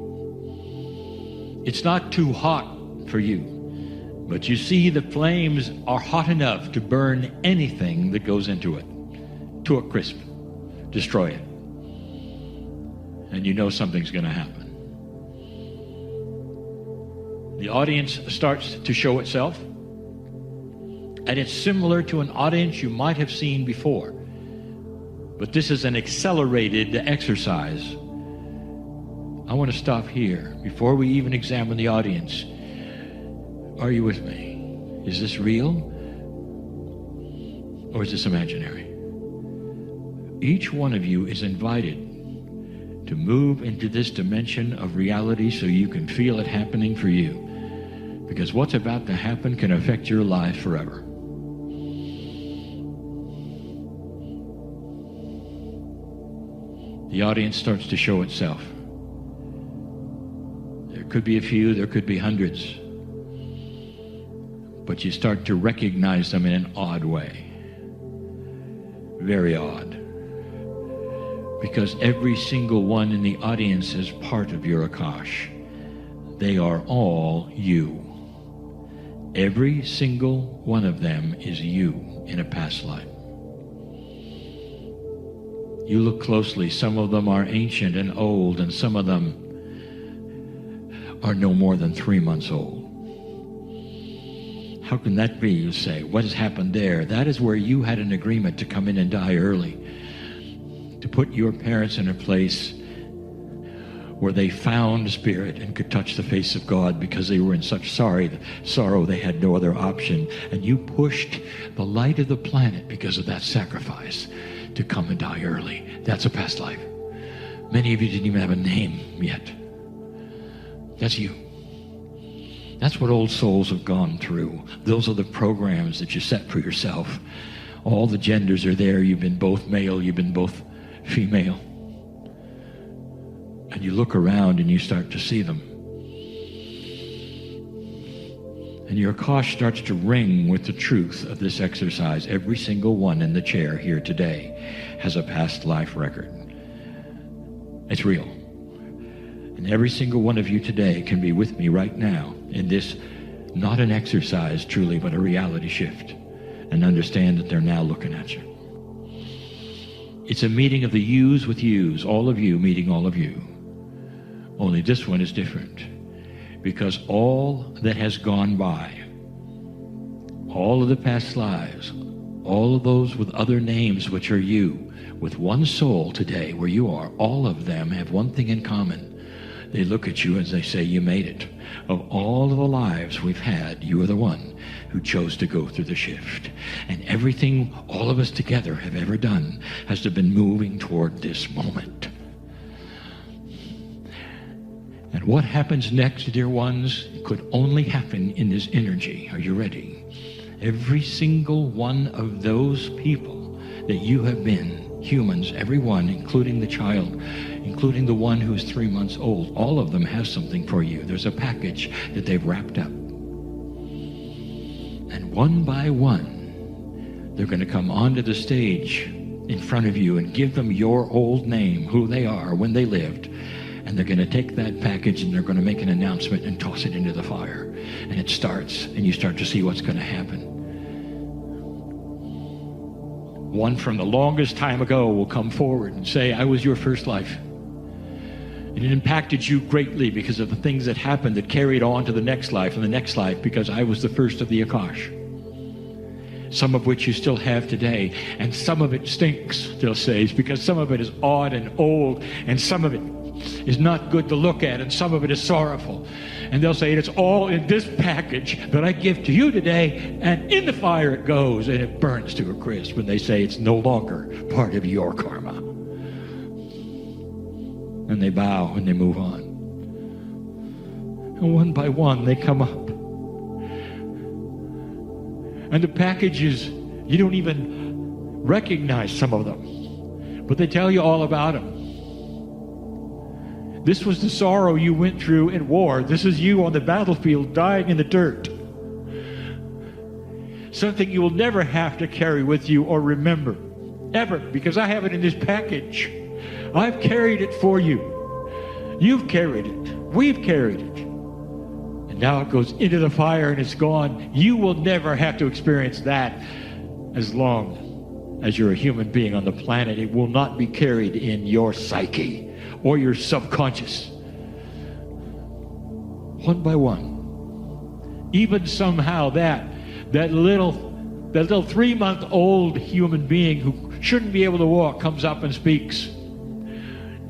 It's not too hot for you, but you see the flames are hot enough to burn anything that goes into it to a crisp, destroy it. And you know something's going to happen. The audience starts to show itself, and it's similar to an audience you might have seen before, but this is an accelerated exercise. I want to stop here before we even examine the audience. Are you with me? Is this real? Or is this imaginary? Each one of you is invited to move into this dimension of reality so you can feel it happening for you. Because what's about to happen can affect your life forever. The audience starts to show itself. There could be a few, there could be hundreds. But you start to recognize them in an odd way. Very odd. because every single one in the audience is part of your Akash. They are all you. Every single one of them is you in a past life. You look closely. Some of them are ancient and old, and some of them are no more than 3 months old. How can that be, you say? What has happened there? That is where you had an agreement to come in and die early, to put your parents in a place where they found spirit and could touch the face of God because they were in such sorrow they had no other option. And you pushed the light of the planet because of that sacrifice to come and die early. That's a past life. Many of you didn't even have a name yet. That's you. That's what old souls have gone through. Those are the programs that you set for yourself. All the genders are there. You've been both male, you've been both female. And you look around and you start to see them. And your Akash starts to ring with the truth of this exercise. Every single one in the chair here today has a past life record. It's real. And every single one of you today can be with me right now in this, not an exercise truly, but a reality shift, and understand that they're now looking at you. It's a meeting of the yous with yous, all of you meeting all of you. Only this one is different, because all that has gone by, all of the past lives, all of those with other names which are you, with one soul today where you are, all of them have one thing in common. They look at you as they say, you made it. Of all of the lives we've had, you are the one who chose to go through the shift. And everything all of us together have ever done has to been moving toward this moment. And what happens next, dear ones, could only happen in this energy. Are you ready? Every single one of those people that you have been, humans, everyone, including the child, including the one who's 3 months old, all of them have something for you. There's a package that they've wrapped up. And one by one, they're going to come onto the stage in front of you and give them your old name, who they are, when they lived. And they're going to take that package and they're going to make an announcement and toss it into the fire. And it starts, and you start to see what's going to happen. One from the longest time ago will come forward and say, I was your first life. And it impacted you greatly because of the things that happened that carried on to the next life and the next life, because I was the first of the Akash. Some of which you still have today. And some of it stinks, they'll say, because some of it is odd and old, and some of it is not good to look at, and some of it is sorrowful. And they'll say, it's all in this package that I give to you today, and in the fire it goes, and it burns to a crisp. And they say it's no longer part of your karma. And they bow and they move on. And one by one they come up. And the packages, you don't even recognize some of them, but they tell you all about them. This was the sorrow you went through in war. This is you on the battlefield dying in the dirt. Something you will never have to carry with you or remember, ever, because I have it in this package. I've carried it for you. You've carried it. We've carried it. And now it goes into the fire and it's gone. You will never have to experience that as long as you're a human being on the planet. It will not be carried in your psyche or your subconscious. One by one. Even somehow that little 3-month-old human being who shouldn't be able to walk comes up and speaks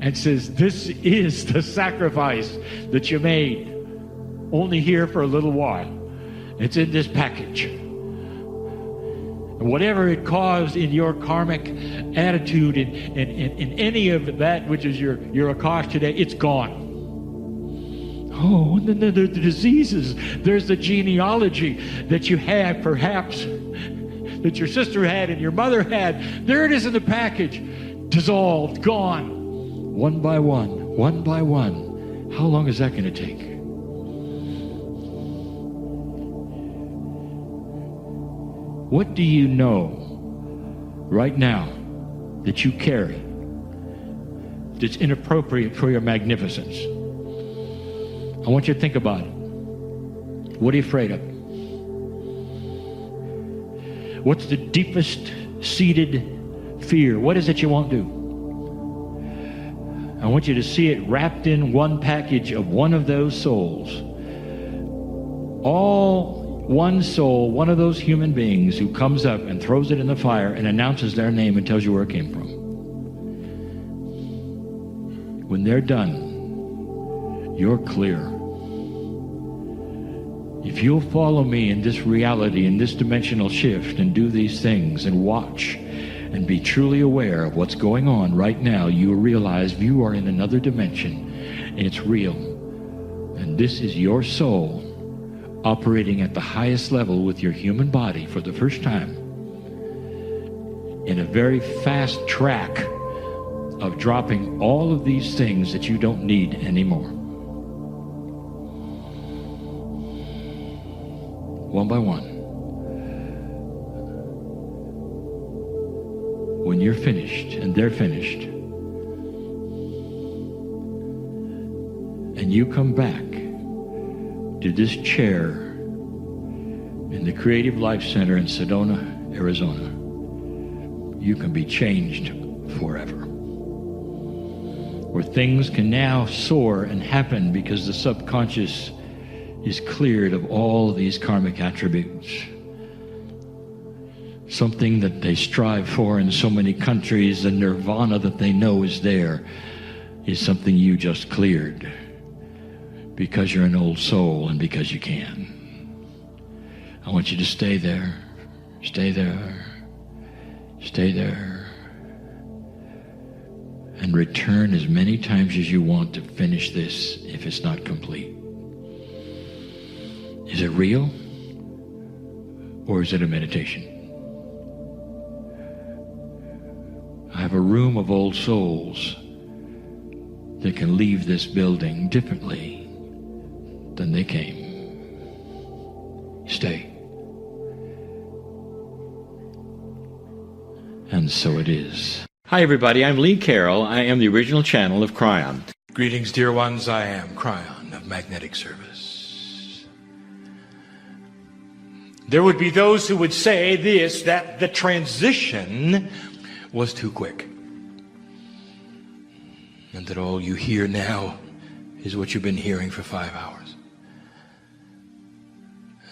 and says, this is the sacrifice that you made, only here for a little while. It's in this package. And whatever it caused in your karmic attitude, in any of that which is your Akash today, it's gone. Oh, and then there are the diseases. There's the genealogy that you had, perhaps, that your sister had and your mother had. There it is in the package. Dissolved, gone. One by one, one by one. How long is that going to take? What do you know right now that you carry that's inappropriate for your magnificence. I want you to think about it. What are you afraid of? What's the deepest seated fear? What is it you won't do? I want you to see it wrapped in one package of one of those souls. All one soul, one of those human beings who comes up and throws it in the fire and announces their name and tells you where it came from. When they're done, you're clear. If you'll follow me in this reality, in this dimensional shift, and do these things and watch and be truly aware of what's going on right now, you'll realize you are in another dimension and it's real. And this is your soul operating at the highest level with your human body for the first time in a very fast track of dropping all of these things that you don't need anymore. One by one. When you're finished and they're finished, and you come back to this chair in the Creative Life Center in Sedona, Arizona, you can be changed forever. Where things can now soar and happen because the subconscious is cleared of all these karmic attributes. Something that they strive for in so many countries, the nirvana that they know is there, is something you just cleared because you're an old soul and because you can. I want you to stay there, stay there, stay there, and return as many times as you want to finish this if it's not complete. Is it real or is it a meditation? I have a room of old souls that can leave this building differently than they came. Stay. And so it is. Hi everybody, I'm Lee Carroll. I am the original channel of Kryon. Greetings, dear ones. I am Kryon of Magnetic Service. There would be those who would say this, that the transition was too quick, and that all you hear now is what you've been hearing for 5 hours.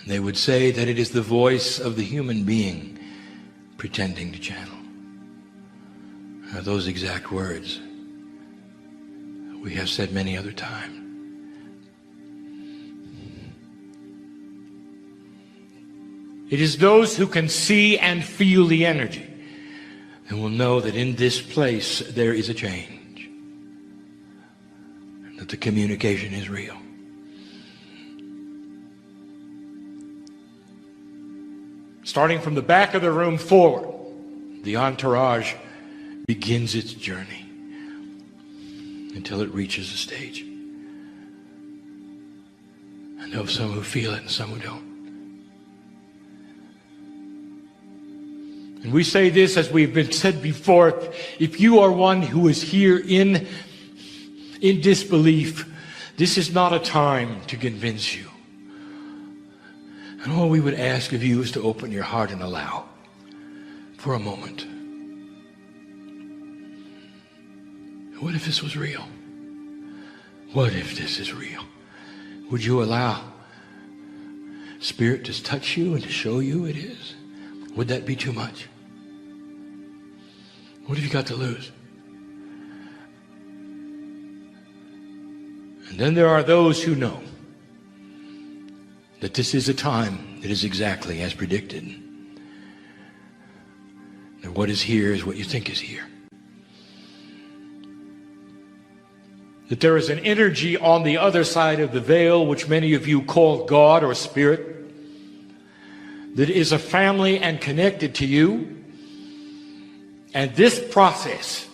And they would say that it is the voice of the human being pretending to channel. Are those exact words we have said many other times. It is those who can see and feel the energy and will know that in this place there is a change, and that the communication is real. Starting from the back of the room forward, the entourage begins its journey until it reaches the stage. I know some who feel it and some who don't. And we say this as we've been said before, if you are one who is here in disbelief, this is not a time to convince you. And all we would ask of you is to open your heart and allow for a moment. What if this was real? What if this is real? Would you allow Spirit to touch you and to show you it is? Would that be too much? What have you got to lose? And then there are those who know that this is a time that is exactly as predicted. That what is here is what you think is here. That there is an energy on the other side of the veil, which many of you call God or Spirit, that is a family and connected to you. And this process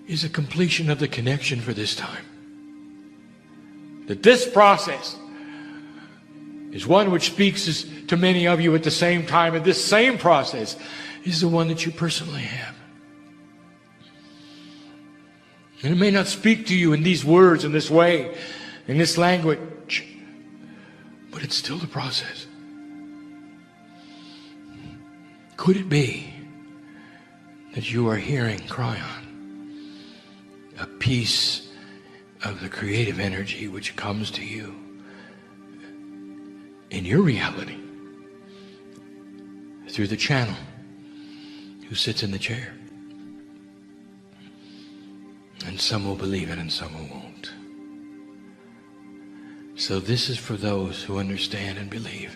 is a completion of the connection for this time. That this process is one which speaks to many of you at the same time, and this same process is the one that you personally have. And it may not speak to you in these words, in this way, in this language, but it's still the process. Could it be that you are hearing Kryon, a piece of the creative energy which comes to you in your reality through the channel who sits in the chair? And some will believe it and some who won't. So this is for those who understand and believe.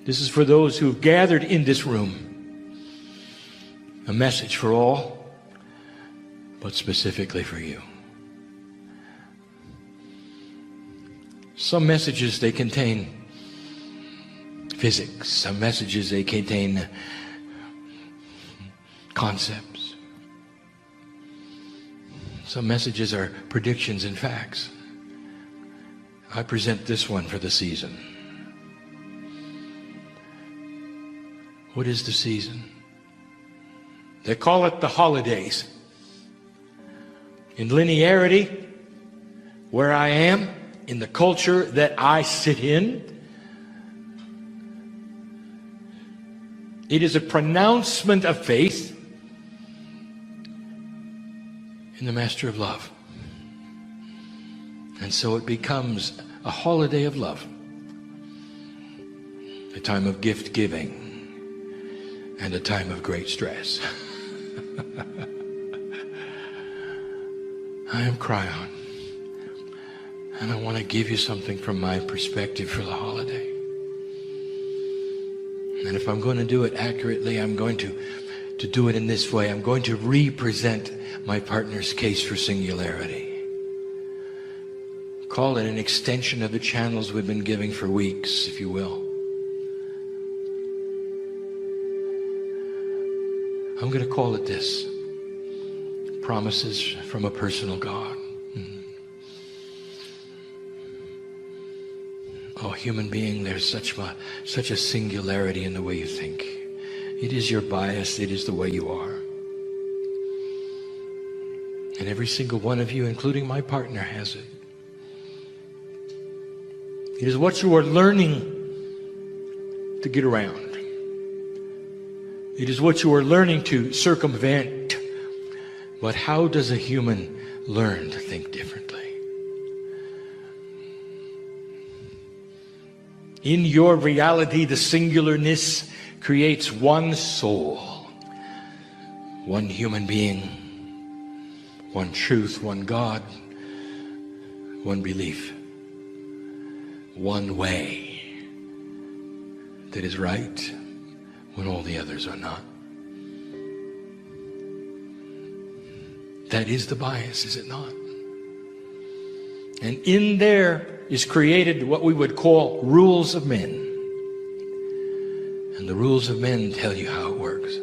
This is for those who've gathered in this room. A message for all, but specifically for you. Some messages, they contain physics. Some messages, they contain concepts. Some messages are predictions and facts. I present this one for the season. What is the season? They call it the holidays. In linearity, where I am, in the culture that I sit in, it is a pronouncement of faith in the Master of Love. And so it becomes a holiday of love, a time of gift giving, and a time of great stress. I am Kryon, and I want to give you something from my perspective for the holiday. And if I'm going to do it accurately, I'm going to do it in this way. I'm going to represent my partner's case for singularity. Call it an extension of the channels we've been giving for weeks, if you will. I'm going to call it this: promises from a personal God. Oh, human being, there's such a singularity in the way you think. It is your bias. It is the way you are. And every single one of you, including my partner, has it. It is what you are learning to get around. It is what you are learning to circumvent. But how does a human learn to think differently? In your reality, the singularness creates one soul, one human being, one truth, one God, one belief, one way that is right when all the others are not. That is the bias, is it not? And in there is created what we would call rules of men. And the rules of men tell you how it works.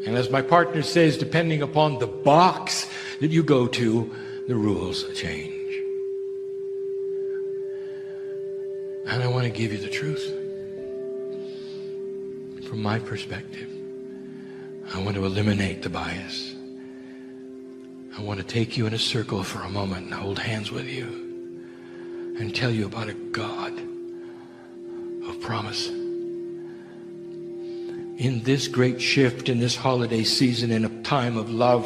And as my partner says, depending upon the box that you go to, the rules change. And I want to give you the truth. From my perspective, I want to eliminate the bias. I want to take you in a circle for a moment and hold hands with you and tell you about a God of promise. In this great shift, in this holiday season, in a time of love,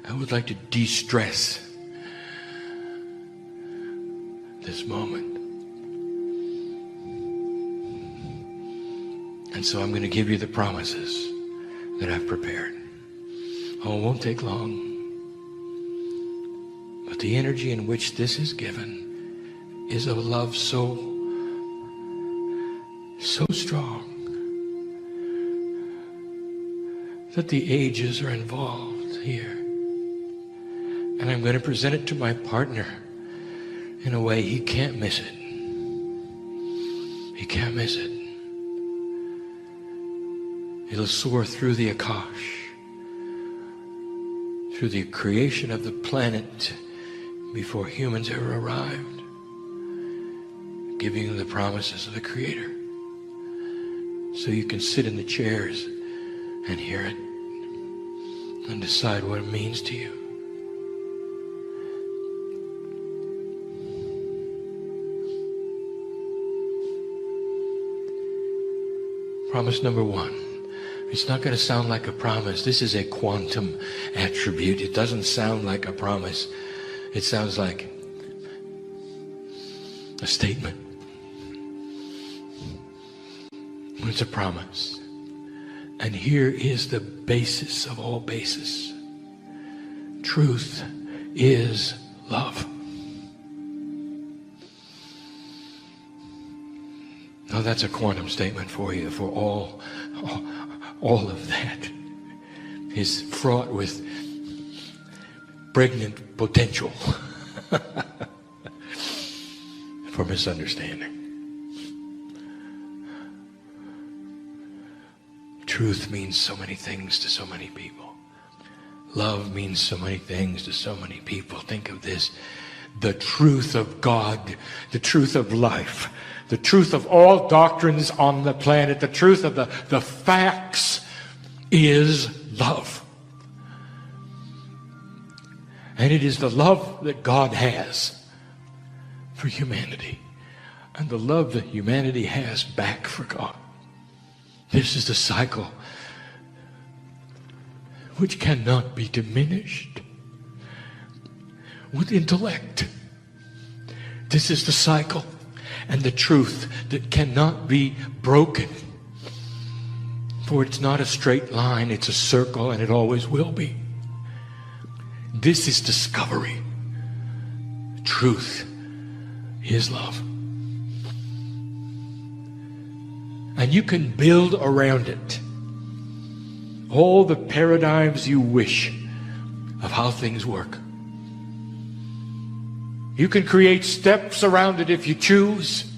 I would like to de-stress this moment. And so I'm going to give you the promises that I've prepared. Oh, it won't take long. But the energy in which this is given is of love so strong that the ages are involved here. And I'm going to present it to my partner in a way he can't miss it. He can't miss it. It'll soar through the Akash, through the creation of the planet before humans ever arrived, giving you the promises of the Creator. So you can sit in the chairs and hear it and decide what it means to you. Promise number one. It's not going to sound like a promise. This is a quantum attribute. It doesn't sound like a promise. It sounds like a statement. It's a promise. And here is the basis of all basis. Truth is love. Now that's a quantum statement for you, for all of that is fraught with pregnant potential for misunderstanding. Truth means so many things to so many people. Love means so many things to so many people. Think of this. The truth of God, the truth of life, the truth of all doctrines on the planet, the truth of the facts is love. And it is the love that God has for humanity and the love that humanity has back for God. This is the cycle which cannot be diminished with intellect. This is the cycle and the truth that cannot be broken. For it's not a straight line, it's a circle, and it always will be. This is discovery. Truth is love. And you can build around it all the paradigms you wish of how things work. You can create steps around it if you choose.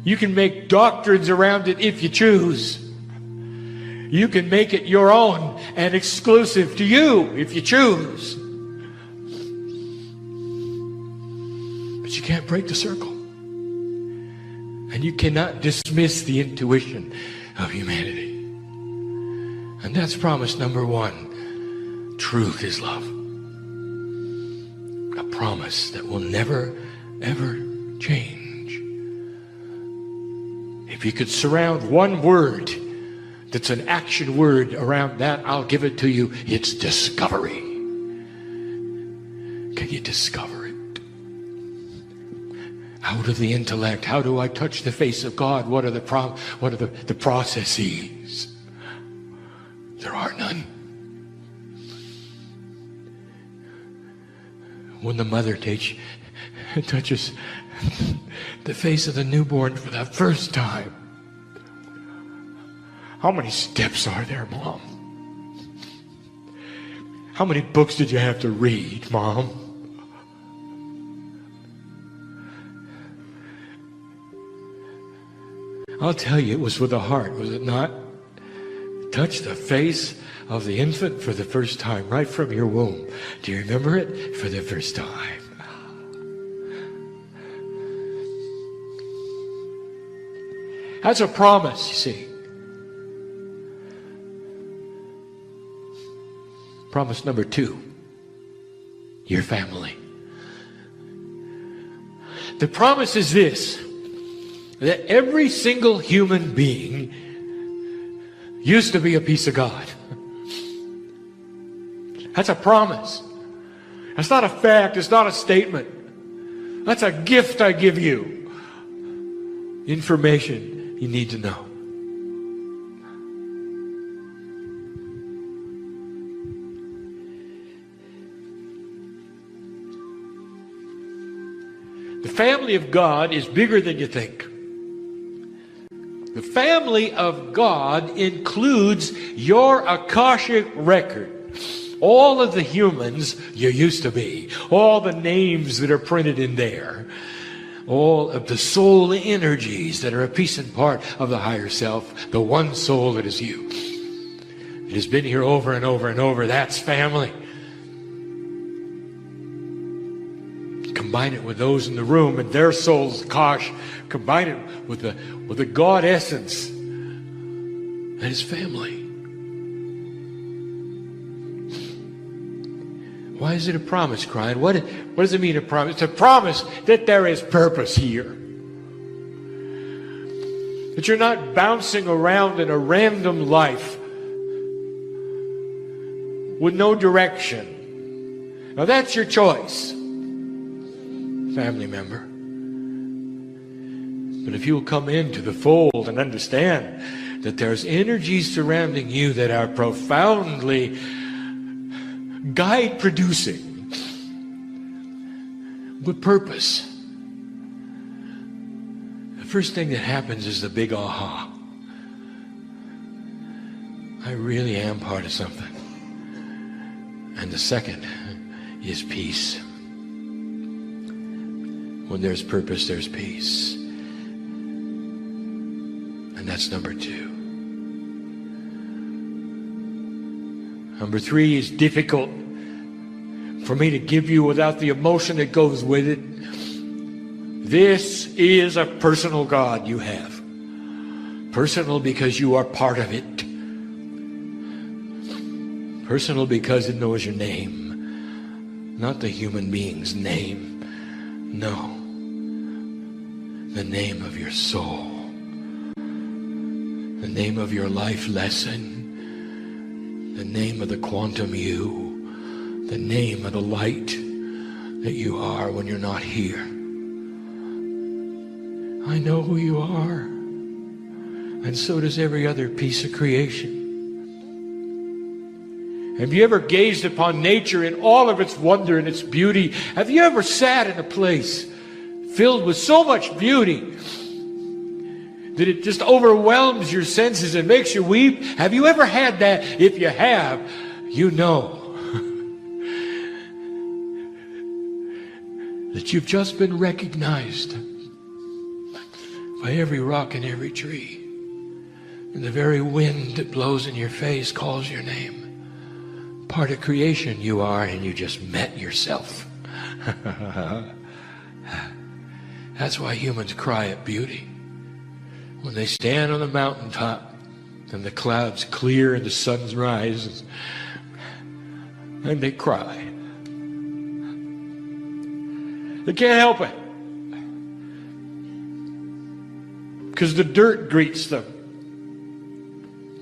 You can make doctrines around it if you choose. You can make it your own and exclusive to you if you choose. But you can't break the circle. And you cannot dismiss the intuition of humanity. And that's promise number one. Truth is love. A promise that will never, ever change. If you could surround one word that's an action word around that, I'll give it to you. It's discovery. Can you discover it? Out of the intellect, how do I touch the face of God? What are the processes? There are none. When the mother touches the face of the newborn for the first time, how many steps are there, Mom? How many books did you have to read, Mom? I'll tell you, it was with the heart, was it not? Touch the face of the infant for the first time, right from your womb. Do you remember it? For the first time. That's a promise, you see. Promise number two, your family. The promise is this, that every single human being used to be a piece of God. That's a promise. That's not a fact. It's not a statement. That's a gift I give you. Information you need to know. The family of God is bigger than you think. The family of God includes your Akashic record. All of the humans you used to be. All the names that are printed in there. All of the soul energies that are a piece and part of the higher self. The one soul that is you. It has been here over and over and over. That's family. Combine it with those in the room and their souls, gosh, combine it with the God essence. And and his family. Why is it a promise, Kryon? What does it mean, a promise? It's a promise that there is purpose here. That you're not bouncing around in a random life with no direction. Now that's your choice, family member. But if you'll come into the fold and understand that there's energies surrounding you that are profoundly guide producing with purpose, the first thing that happens is the big aha. I really am part of something. And the second is peace. When there's purpose, there's peace. And that's number 2. Number 3 is difficult for me to give you without the emotion that goes with it. This is a personal God you have. Personal because you are part of it. Personal because it knows your name. Not the human being's name. No. The name of your soul. The name of your life lesson. The name of the quantum you. The name of the light that you are when you're not here. I know who you are. And so does every other piece of creation. Have you ever gazed upon nature in all of its wonder and its beauty? Have you ever sat in a place filled with so much beauty that it just overwhelms your senses and makes you weep? Have you ever had that? If you have, you know that you've just been recognized by every rock and every tree. And the very wind that blows in your face calls your name. Part of creation you are, and you just met yourself. That's why humans cry at beauty. When they stand on the mountaintop and the clouds clear and the sun rises, and they cry. They can't help it. Because the dirt greets them.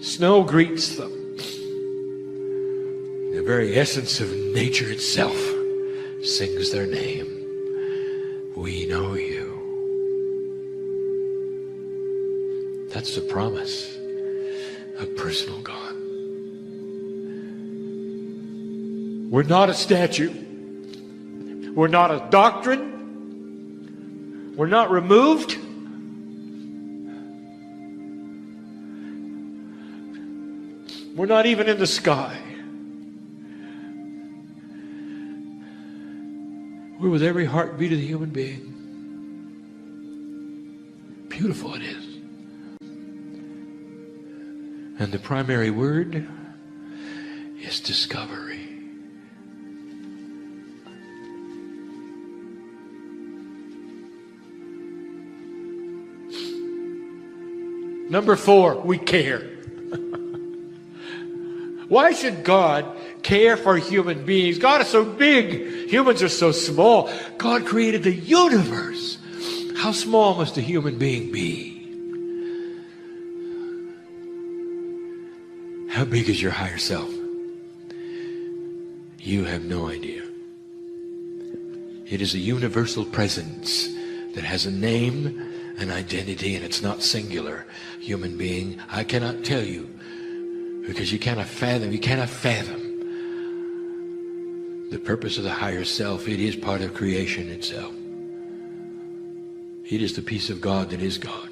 Snow greets them. The very essence of nature itself sings their name. We know you. That's the promise of personal God. We're not a statue. We're not a doctrine. We're not removed. We're not even in the sky. We're with every heartbeat of the human being. Beautiful it is. And the primary word is discovery. Number 4, we care. Why should God care for human beings? God is so big. Humans are so small. God created the universe. How small must a human being be? How big is your higher self? You have no idea. It is a universal presence that has a name, an identity, and it's not singular. Human being, I cannot tell you, because you cannot fathom the purpose of the higher self. It is part of creation itself. It is the piece of God that is God.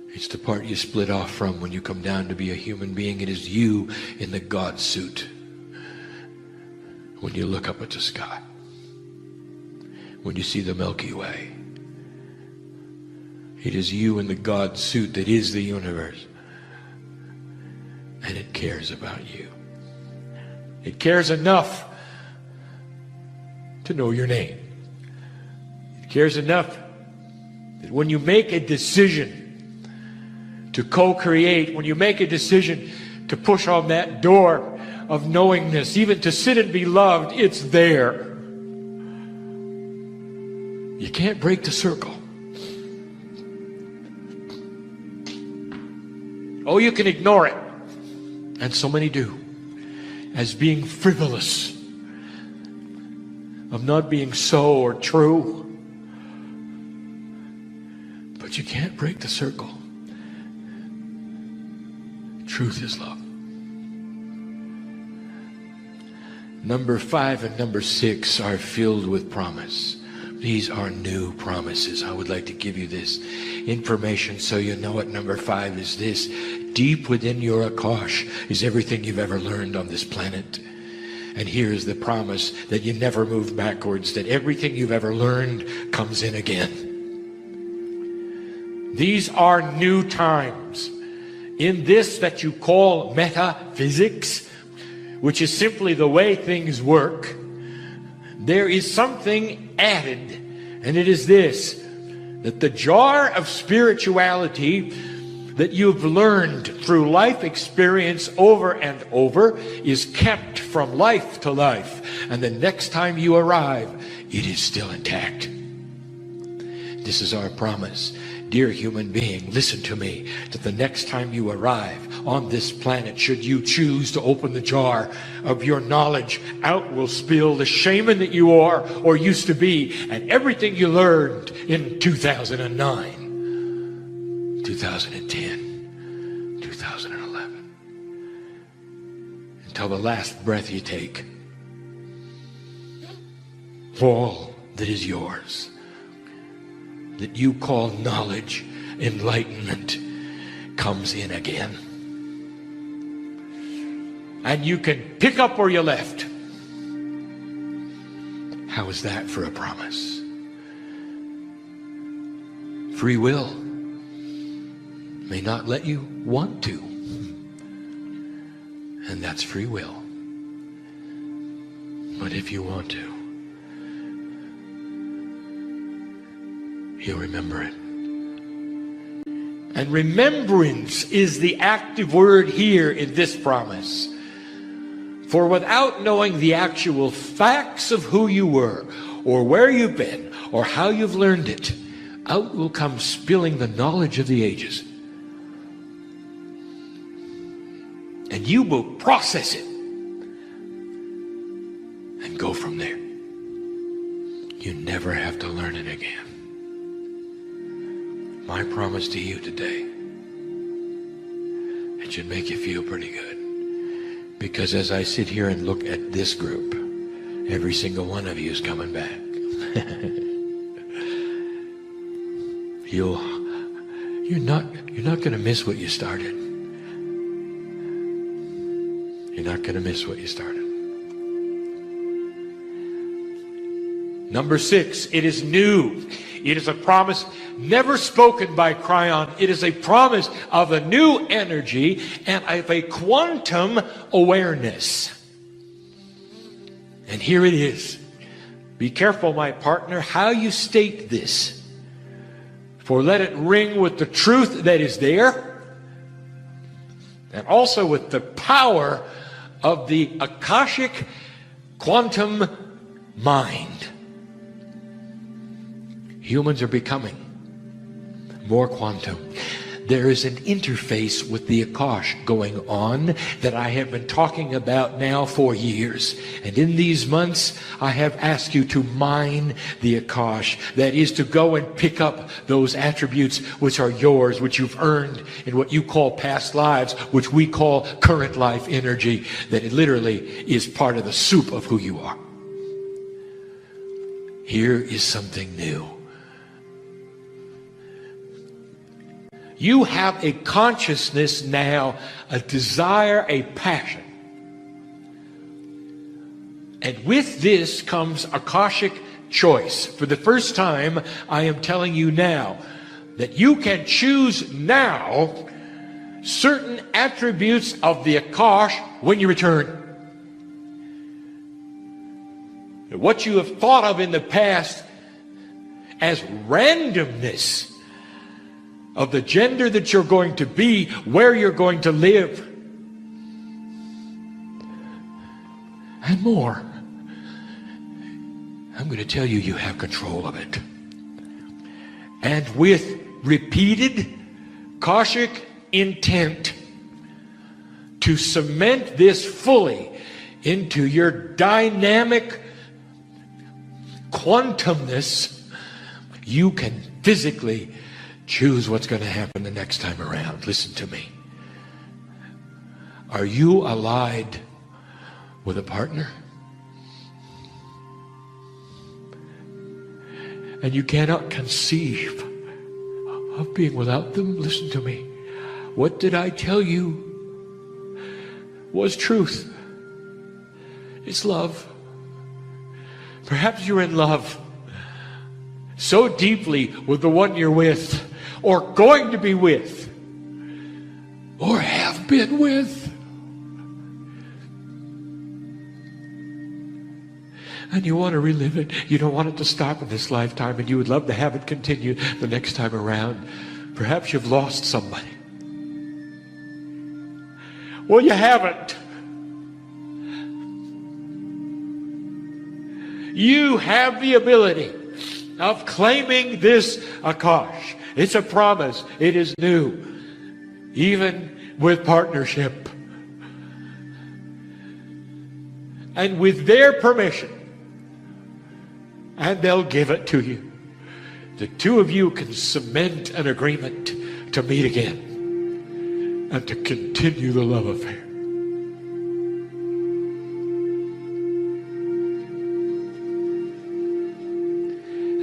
It's the part you split off from when you come down to be a human being. It is you in the God suit when you look up at the sky, when you see the Milky Way. It is you in the God suit that is the universe. And it cares about you. It cares enough to know your name. It cares enough that when you make a decision to co-create, when you make a decision to push on that door of knowingness, even to sit and be loved, it's there. You can't break the circle. Oh, you can ignore it. And so many do. As being frivolous. Of not being so or true. But you can't break the circle. Truth is love. Number 5 and number 6 are filled with promise. These are new promises. I would like to give you this information so you know it. Number 5 is this. Deep within your Akash is everything you've ever learned on this planet. And here is the promise that you never move backwards, that everything you've ever learned comes in again. These are new times. In this that you call metaphysics, which is simply the way things work, there is something added, and it is this, that the jar of spirituality that you've learned through life experience over and over is kept from life to life, and the next time you arrive, it is still intact. This is our promise. Dear human being, listen to me, that the next time you arrive on this planet, should you choose to open the jar of your knowledge, out will spill the shaman that you are or used to be, and everything you learned in 2009, 2010, 2011, until the last breath you take. All that is yours, that you call knowledge, enlightenment, comes in again. And you can pick up where you left. How is that for a promise? Free will may not let you want to. And that's free will. But if you want to, you'll remember it. And remembrance is the active word here in this promise. For without knowing the actual facts of who you were, or where you've been, or how you've learned it, out will come spilling the knowledge of the ages. And you will process it and go from there. You never have to learn it again. My promise to you today, it should make you feel pretty good. Because as I sit here and look at this group, every single one of you is coming back. You're not going to miss what you started. You're not going to miss what you started. Number 6, it is new. It is a promise never spoken by Kryon. It is a promise of a new energy and of a quantum awareness. And here it is. Be careful, my partner, how you state this. For let it ring with the truth that is there, and also with the power of the Akashic quantum mind. Humans are becoming more quantum. There is an interface with the Akash going on that I have been talking about now for years. And in these months, I have asked you to mine the Akash. That is to go and pick up those attributes which are yours, which you've earned in what you call past lives, which we call current life energy, that it literally is part of the soup of who you are. Here is something new. You have a consciousness now, a desire, a passion. And with this comes Akashic choice. For the first time, I am telling you now that you can choose now certain attributes of the Akash when you return. What you have thought of in the past as randomness of the gender that you're going to be, where you're going to live, and more. I'm going to tell you, you have control of it. And with repeated, cautious intent to cement this fully into your dynamic quantumness, you can physically choose what's going to happen the next time around. Listen to me. Are you allied with a partner? And you cannot conceive of being without them? Listen to me. What did I tell you was truth? It's love. Perhaps you're in love so deeply with the one you're with, or going to be with, or have been with. And you want to relive it. You don't want it to stop in this lifetime, and you would love to have it continue the next time around. Perhaps you've lost somebody. Well, you haven't. You have the ability of claiming this Akash. It's a promise. It is new. Even with partnership. And with their permission, and they'll give it to you, the two of you can cement an agreement to meet again and to continue the love affair.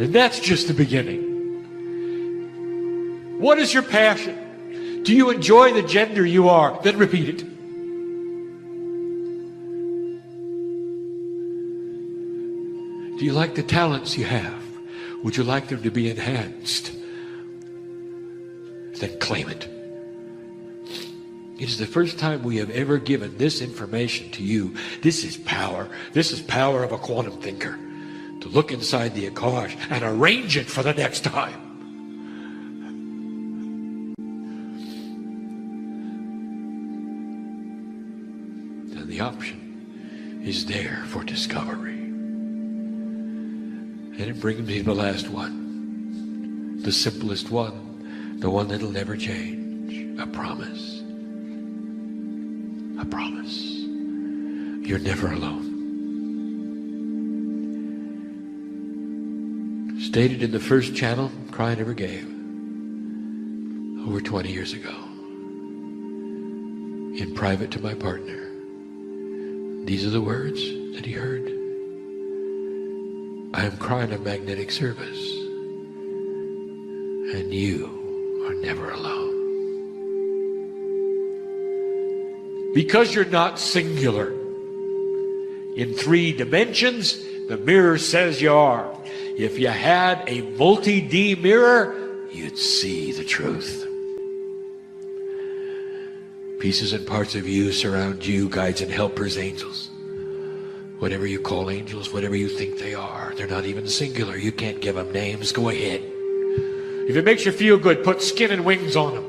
And that's just the beginning. What is your passion? Do you enjoy the gender you are? Then repeat it. Do you like the talents you have? Would you like them to be enhanced? Then claim it. It is the first time we have ever given this information to you. This is power. This is power of a quantum thinker. To look inside the Akash and arrange it for the next time. And the option is there for discovery. And it brings me to the last one. The simplest one. The one that'll never change. A promise. A promise. You're never alone. Stated in the first channel, Kryon ever gave, over 20 years ago, in private to my partner. These are the words that he heard. I am Kryon of magnetic service, and you are never alone. Because you're not singular. In 3 dimensions, the mirror says you are. If you had a multi-D mirror, you'd see the truth. Pieces and parts of you surround you, guides and helpers, angels. Whatever you call angels, whatever you think they are, they're not even singular. You can't give them names. Go ahead. If it makes you feel good, put skin and wings on them.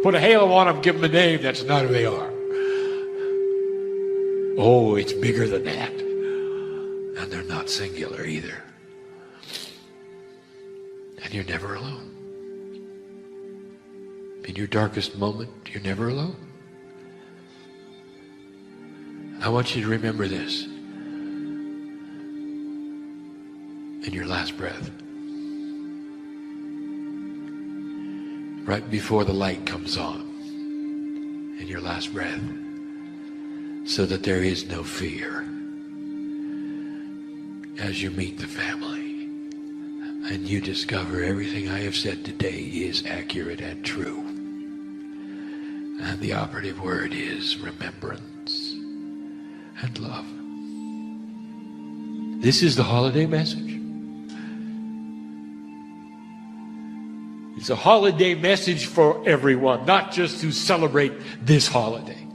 Put a halo on them, give them a name. That's not who they are. Oh, it's bigger than that. And they're not singular either. And you're never alone. In your darkest moment, you're never alone. I want you to remember this. In your last breath. Right before the light comes on. In your last breath. So that there is no fear. As you meet the family. And you discover everything I have said today is accurate and true. And the operative word is remembrance and love. This is the holiday message. It's a holiday message for everyone, not just to celebrate this holiday.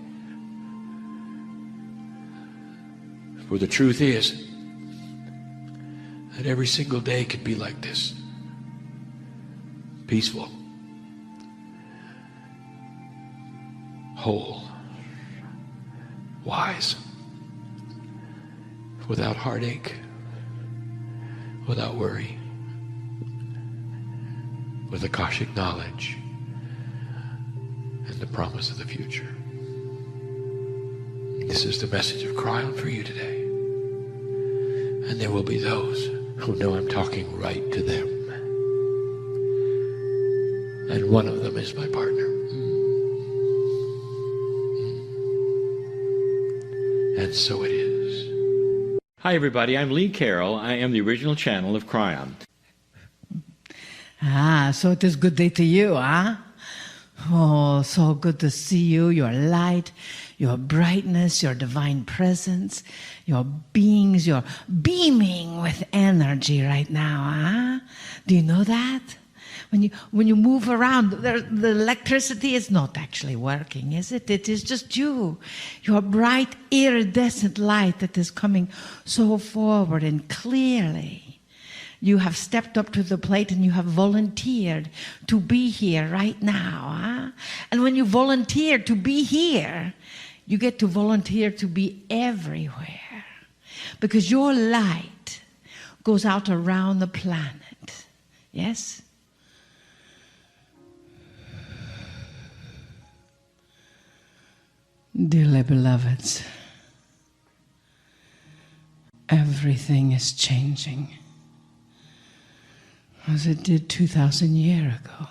For the truth is, that every single day could be like this. Peaceful, whole, wise, without heartache, without worry, with Akashic knowledge and the promise of the future. This is the message of Kryon for you today. And there will be those who know I'm talking right to them. And one of them is my partner. And so it is. Hi, everybody. I'm Lee Carroll. I am the original channel of Kryon. So it is good day to you, huh? Oh, so good to see you, your light, your brightness, your divine presence, your beings, you're beaming with energy right now, huh? Do you know that? When you move around, the electricity is not actually working, is it? It is just you, your bright iridescent light that is coming so forward and clearly. You have stepped up to the plate and you have volunteered to be here right now. Huh? And when you volunteer to be here, you get to volunteer to be everywhere. Because your light goes out around the planet. Yes? Dearly beloveds, everything is changing. As it did 2,000 years ago.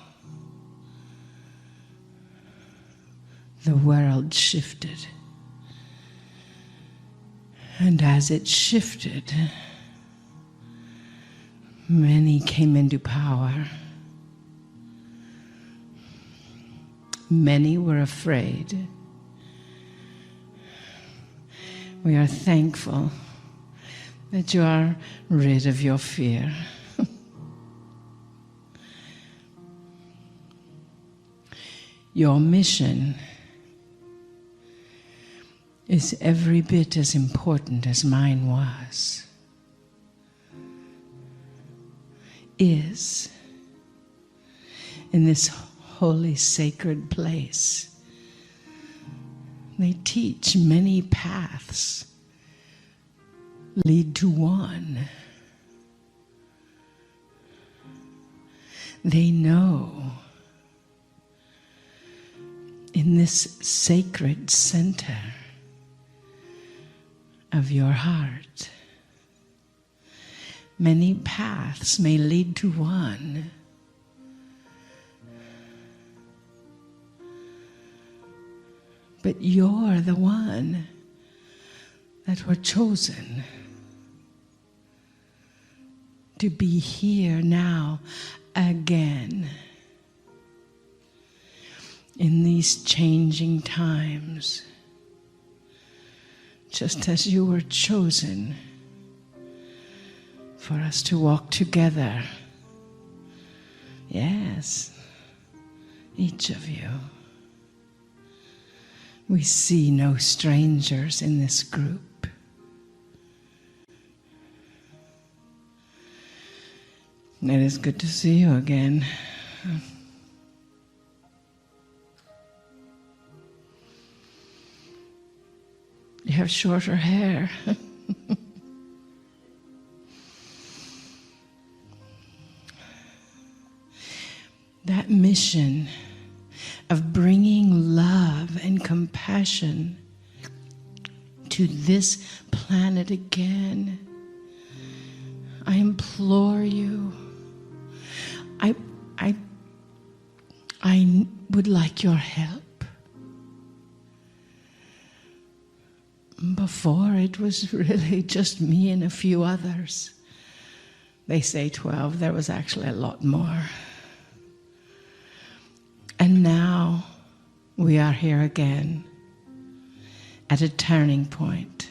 The world shifted. And as it shifted, many came into power. Many were afraid. We are thankful that you are rid of your fear. Your mission is every bit as important as mine was. Is in this holy sacred place. They teach many paths lead to one. They know in this sacred center of your heart, many paths may lead to one. But you're the one that were chosen to be here now again. In these changing times, just as you were chosen for us to walk together. Yes, each of you. We see no strangers in this group. It is good to see you again. You have shorter hair. That mission of bringing love and compassion to this planet again, I implore you. I would like your help. Before, it was really just me and a few others. They say 12. There was actually a lot more. And now we are here again at a turning point.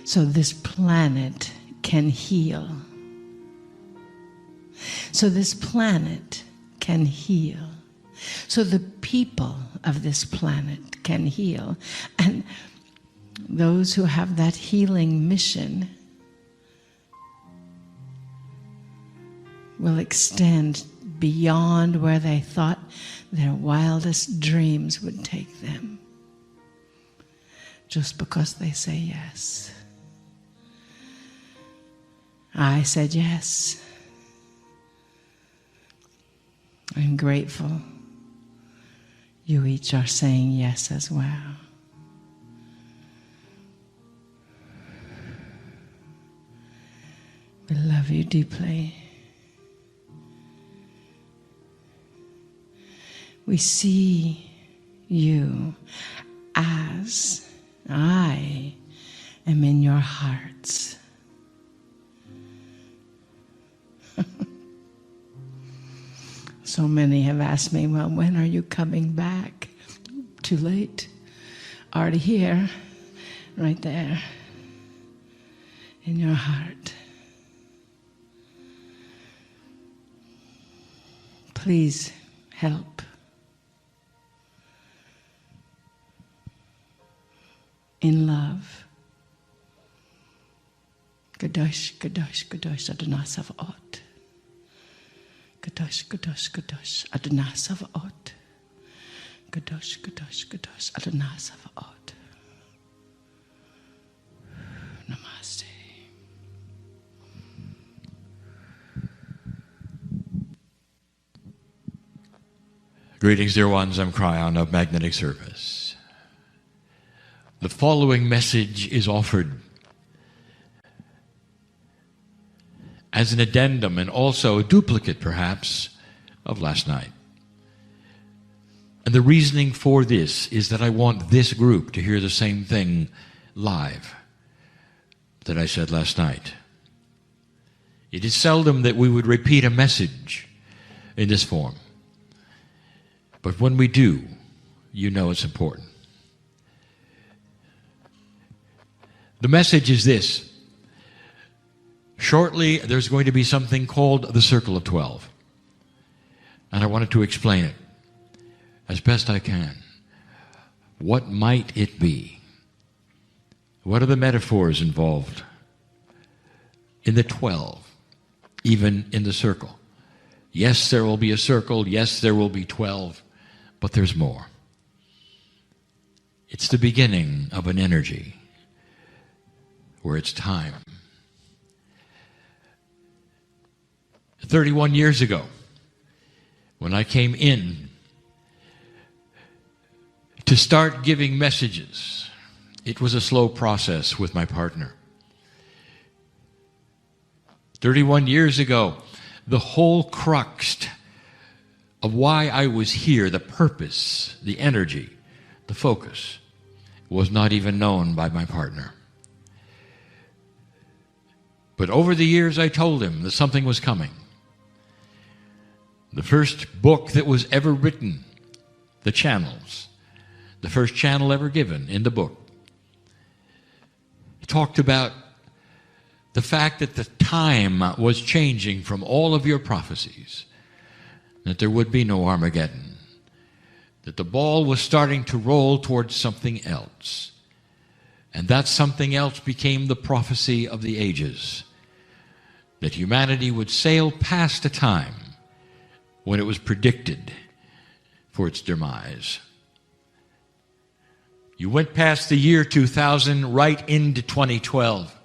So this planet can heal. So this planet can heal. So the people of this planet can heal. And those who have that healing mission will extend beyond where they thought their wildest dreams would take them, just because they say yes. I said yes. I'm grateful. You each are saying yes as well. We love you deeply. We see you as I am in your hearts. So many have asked me, well, when are you coming back? Too late. Already here, right there, in your heart. Please help. In love. Kadosh, Kadosh, Kadosh, Adonai Savaot. Kadosh, Kadosh, Kadosh, Adonai Savaot. Kadosh, Kadosh, Kadosh, Adonai Savaot. Namaste. Greetings, dear ones. I'm Kryon of Magnetic Service. The following message is offered as an addendum and also a duplicate, perhaps, of last night. And the reasoning for this is that I want this group to hear the same thing live that I said last night. It is seldom that we would repeat a message in this form. But when we do, you know it's important. The message is this. Shortly, there's going to be something called the Circle of 12. And I wanted to explain it as best I can. What might it be? What are the metaphors involved in the 12, even in the circle? Yes, there will be a circle. Yes, there will be 12. But there's more. It's the beginning of an energy where it's time. 31 years ago, when I came in to start giving messages, it was a slow process with my partner. 31 years ago, the whole crux of why I was here, the purpose, the energy, the focus, was not even known by my partner. But over the years, I told him that something was coming. The first book that was ever written, The Channels, the first channel ever given in the book, talked about the fact that the time was changing from all of your prophecies, that there would be no Armageddon, that the ball was starting to roll towards something else. And that something else became the prophecy of the ages, that humanity would sail past a time when it was predicted for its demise. You went past the year 2000 right into 2012.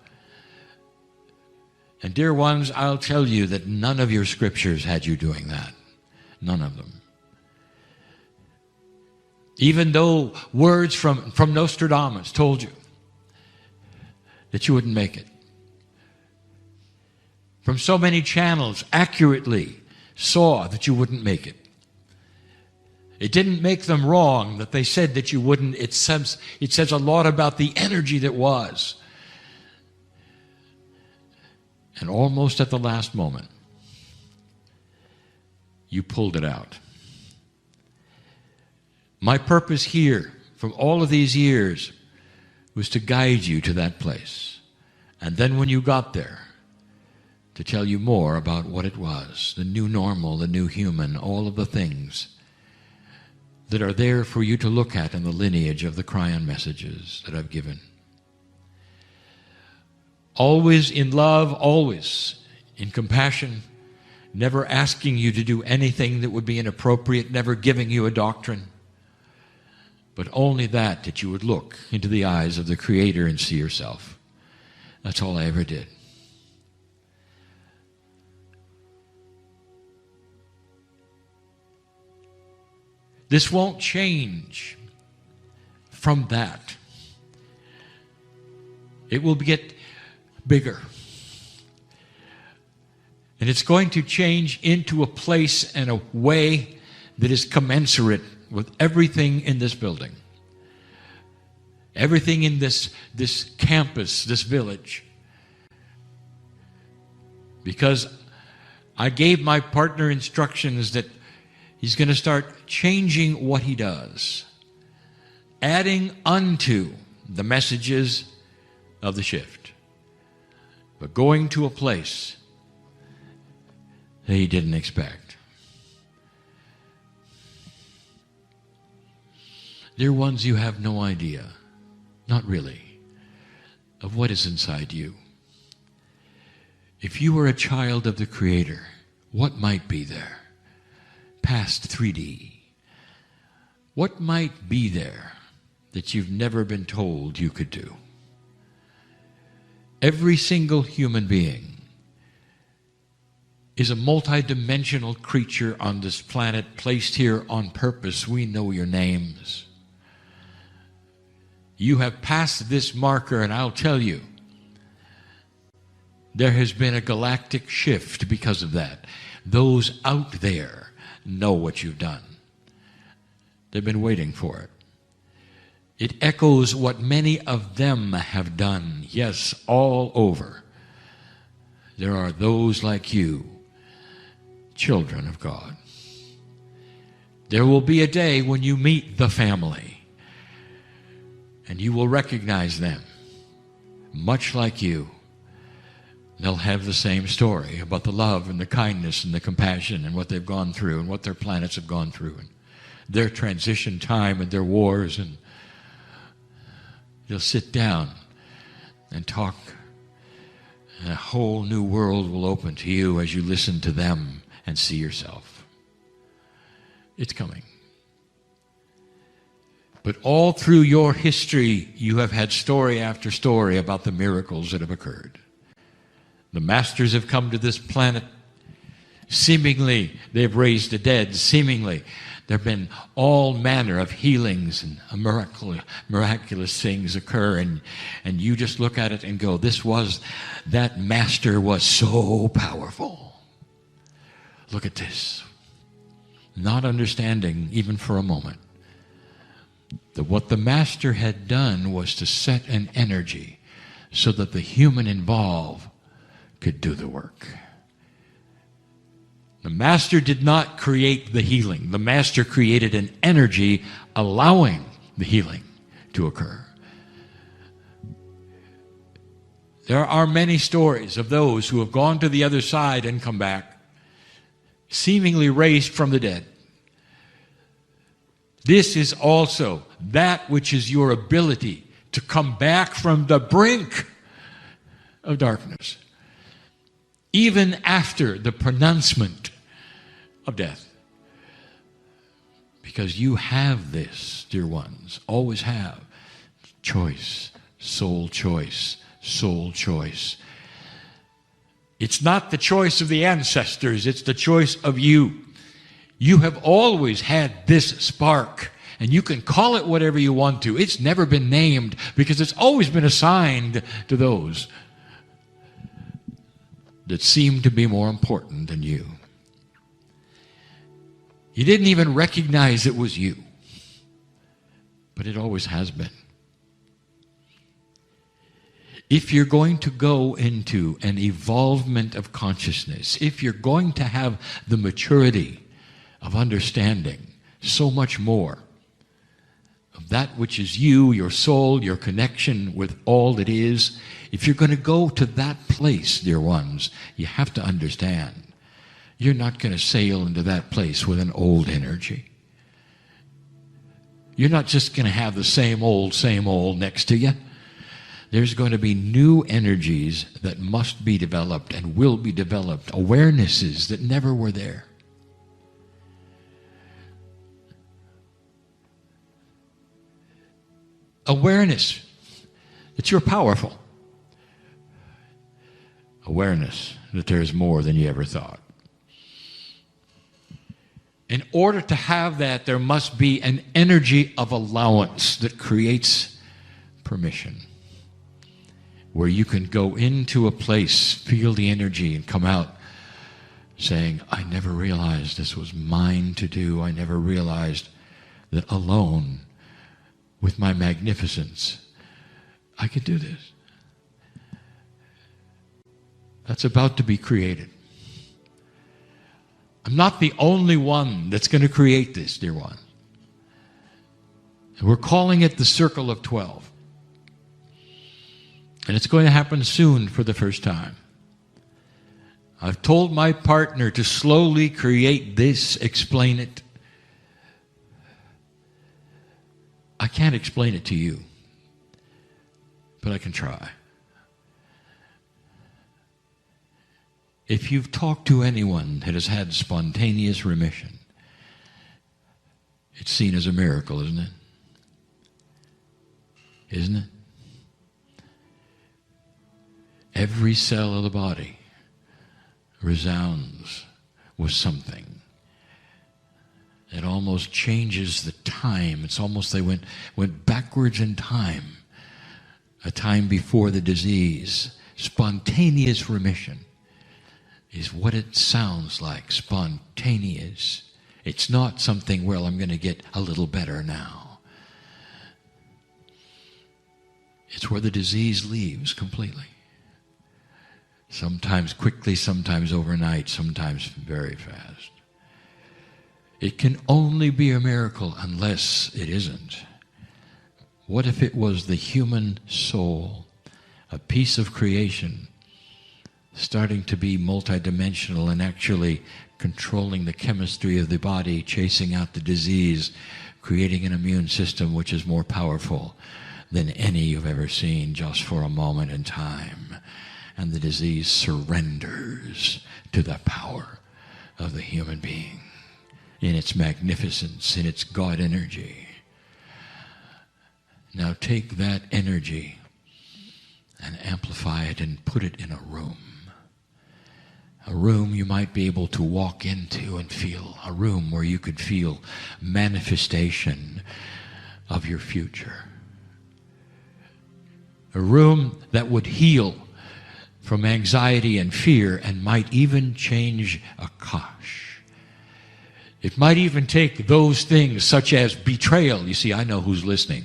And dear ones, I'll tell you that none of your scriptures had you doing that. None of them. Even though words from Nostradamus told you that you wouldn't make it. From so many channels accurately saw that you wouldn't make it. It didn't make them wrong that they said that you wouldn't. It says a lot about the energy that was. And almost at the last moment, you pulled it out. My purpose here, from all of these years, was to guide you to that place. And then when you got there, to tell you more about what it was, the new normal, the new human, all of the things that are there for you to look at in the lineage of the Kryon messages that I've given. Always in love, always in compassion, never asking you to do anything that would be inappropriate, never giving you a doctrine, but only that you would look into the eyes of the Creator and see yourself. That's all I ever did. This won't change from that. It will get bigger. And it's going to change into a place and a way that is commensurate with everything in this building. Everything in this campus, this village. Because I gave my partner instructions that he's going to start changing what he does, adding unto the messages of the shift, but going to a place that he didn't expect. Dear ones, you have no idea, not really, of what is inside you. If you were a child of the Creator, what might be there? Past 3D. What might be there that you've never been told you could do? Every single human being is a multidimensional creature on this planet, placed here on purpose. We know your names. You have passed this marker, and I'll tell you, there has been a galactic shift because of that. Those out there know what you've done. They've been waiting for it. It echoes what many of them have done. Yes, all over. There are those like you, children of God. There will be a day when you meet the family, and you will recognize them, much like you. They'll have the same story about the love and the kindness and the compassion and what they've gone through and what their planets have gone through and their transition time and their wars. And you'll sit down and talk, and a whole new world will open to you as you listen to them and see yourself. It's coming. But all through your history, you have had story after story about the miracles that have occurred. The masters have come to this planet. Seemingly, they've raised the dead. Seemingly, there have been all manner of healings and miraculous things occur. And you just look at it and go, that master was so powerful. Look at this. Not understanding, even for a moment, that what the master had done was to set an energy so that the human involved could do the work. The master did not create the healing. The master created an energy allowing the healing to occur. There are many stories of those who have gone to the other side and come back, seemingly raised from the dead. This is also that which is your ability to come back from the brink of darkness, even after the pronouncement of death. Because you have this, dear ones, always have. Choice, soul choice, soul choice. It's not the choice of the ancestors, it's the choice of you. You have always had this spark, and you can call it whatever you want to. It's never been named because it's always been assigned to those that seem to be more important than you. You didn't even recognize it was you, but it always has been. If you're going to go into an evolvement of consciousness, if you're going to have the maturity of understanding so much more of that which is you, your soul, your connection with all that is, if you're going to go to that place, dear ones, you have to understand you're not going to sail into that place with an old energy. You're not just going to have the same old next to you. there's going to be new energies that must be developed and will be developed, awarenesses that never were there. Awareness that you're powerful. Awareness that there's more than you ever thought. In order to have that, there must be an energy of allowance that creates permission, where you can go into a place, feel the energy, and come out saying, I never realized this was mine to do. I never realized that alone, with my magnificence, I could do this. That's about to be created. I'm not the only one that's going to create this, dear one. And we're calling it the Circle of 12. And it's going to happen soon for the first time. I've told my partner to slowly create this, explain it. I can't explain it to you, but I can try. If you've talked to anyone that has had spontaneous remission, it's seen as a miracle, isn't it? Isn't it? Every cell of the body resounds with something. It almost changes the time. It's almost they went backwards in time, a time before the disease. Spontaneous remission is what it sounds like, spontaneous. It's not something, well, I'm going to get a little better now. It's where the disease leaves completely. Sometimes quickly, sometimes overnight, sometimes very fast. It can only be a miracle unless it isn't. What if it was the human soul, a piece of creation, starting to be multidimensional and actually controlling the chemistry of the body, chasing out the disease, creating an immune system which is more powerful than any you've ever seen just for a moment in time. And the disease surrenders to the power of the human being in its magnificence, in its God energy. Now take that energy and amplify it and put it in a room. A room you might be able to walk into and feel. A room where you could feel manifestation of your future. A room that would heal from anxiety and fear and might even change Akash. It might even take those things such as betrayal. You see, I know who's listening.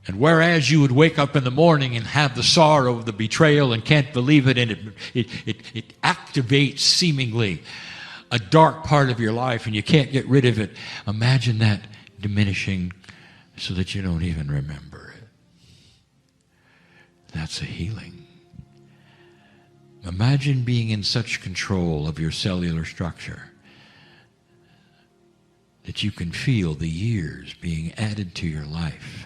And whereas you would wake up in the morning and have the sorrow of the betrayal and can't believe it, and it activates seemingly a dark part of your life and you can't get rid of it, imagine that diminishing so that you don't even remember it. That's a healing. Imagine being in such control of your cellular structure that you can feel the years being added to your life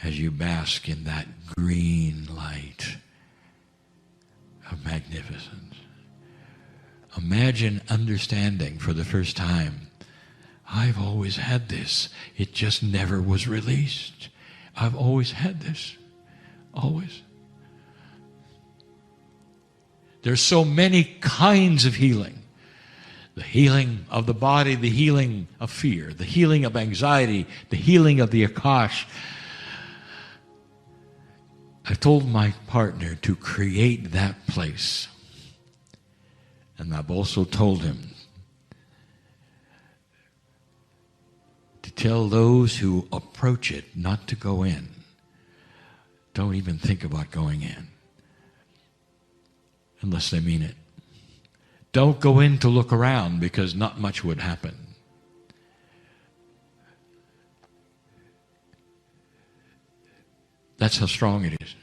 as you bask in that green light of magnificence. Imagine understanding for the first time, I've always had this. It just never was released. I've always had this. Always. There's so many kinds of healing. The healing of the body, the healing of fear, the healing of anxiety, the healing of the Akash. I've told my partner to create that place. And I've also told him to tell those who approach it not to go in. Don't even think about going in. Unless they mean it. Don't go in to look around because not much would happen. That's how strong it is.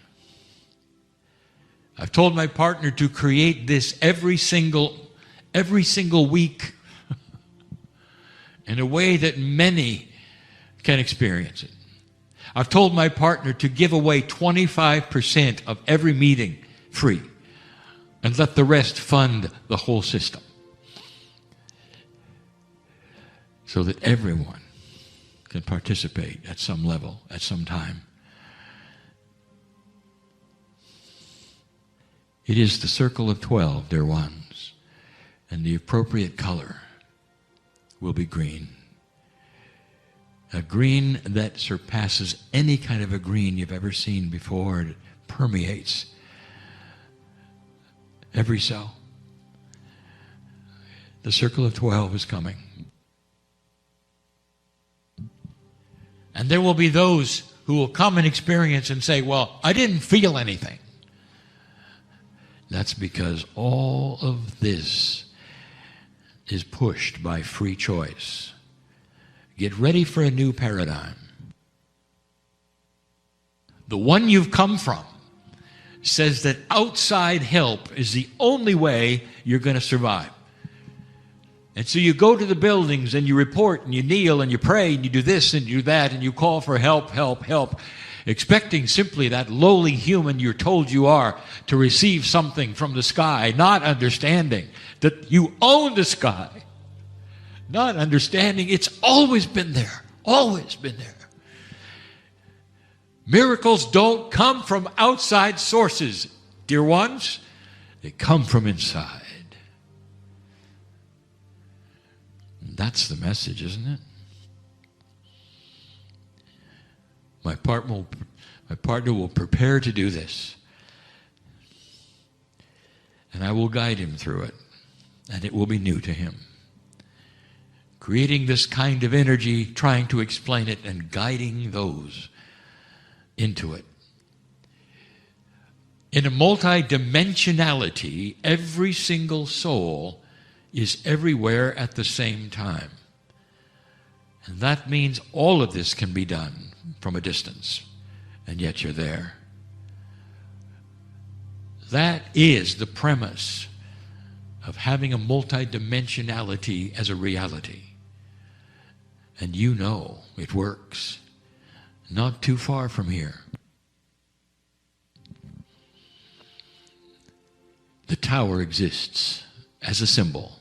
I've told my partner to create this every single week in a way that many can experience it. I've told my partner to give away 25% of every meeting free and let the rest fund the whole system so that everyone can participate at some level, at some time. It is the circle of 12, dear ones, and the appropriate color will be green. A green that surpasses any kind of a green you've ever seen before. It permeates every cell. The circle of 12 is coming. And there will be those who will come and experience and say, well, I didn't feel anything. That's because all of this is pushed by free choice. Get ready for a new paradigm. The one you've come from says that outside help is the only way you're going to survive. And so you go to the buildings and you report and you kneel and you pray and you do this and you do that and you call for help, help, help, expecting simply that lowly human you're told you are to receive something from the sky, not understanding that you own the sky. Not understanding it's always been there, always been there. Miracles don't come from outside sources, dear ones. They come from inside. And that's the message, isn't it? My partner will prepare to do this. And I will guide him through it. And it will be new to him. Creating this kind of energy, trying to explain it, and guiding those into it. In a multidimensionality, every single soul is everywhere at the same time. And that means all of this can be done from a distance, and yet you're there. That is the premise of having a multidimensionality as a reality. And you know it works. Not too far from here. The tower exists as a symbol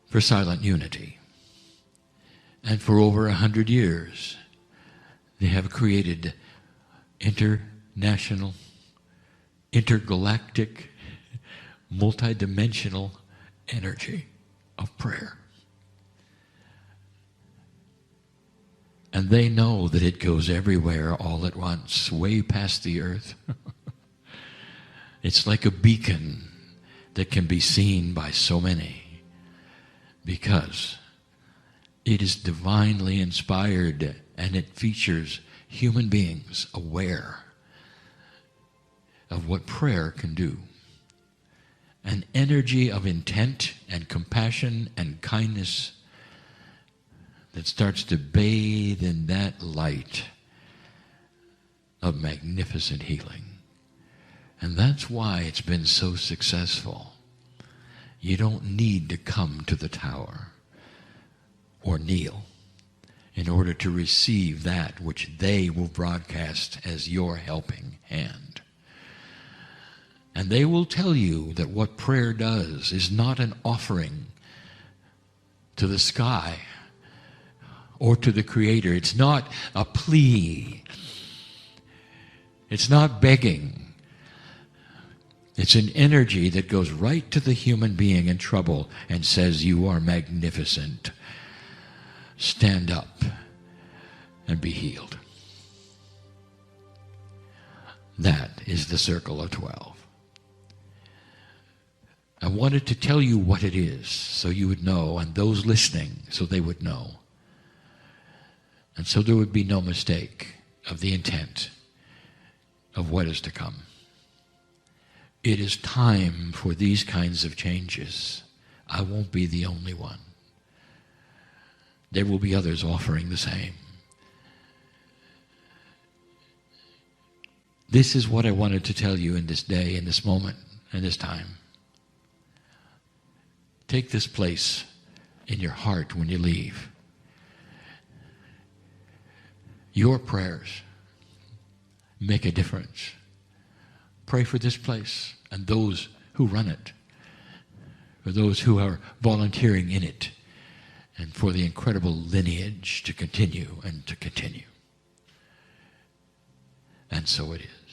for silent unity. And for over 100 years, they have created international, intergalactic, multidimensional energy of prayer. And they know that it goes everywhere all at once, way past the earth. It's like a beacon that can be seen by so many because it is divinely inspired and it features human beings aware of what prayer can do. An energy of intent and compassion and kindness that starts to bathe in that light of magnificent healing. And that's why it's been so successful. You don't need to come to the tower or kneel in order to receive that which they will broadcast as your helping hand. And they will tell you that what prayer does is not an offering to the sky or to the Creator. It's not a plea. It's not begging. It's an energy that goes right to the human being in trouble and says, you are magnificent. Stand up and be healed. That is the circle of 12. I wanted to tell you what it is so you would know, and those listening so they would know. And so there would be no mistake of the intent of what is to come. It is time for these kinds of changes. I won't be the only one. There will be others offering the same. This is what I wanted to tell you in this day, in this moment, in this time. Take this place in your heart when you leave. your prayers make a difference. Pray for this place and those who run it, for those who are volunteering in it, and for the incredible lineage to continue and to continue. And so it is.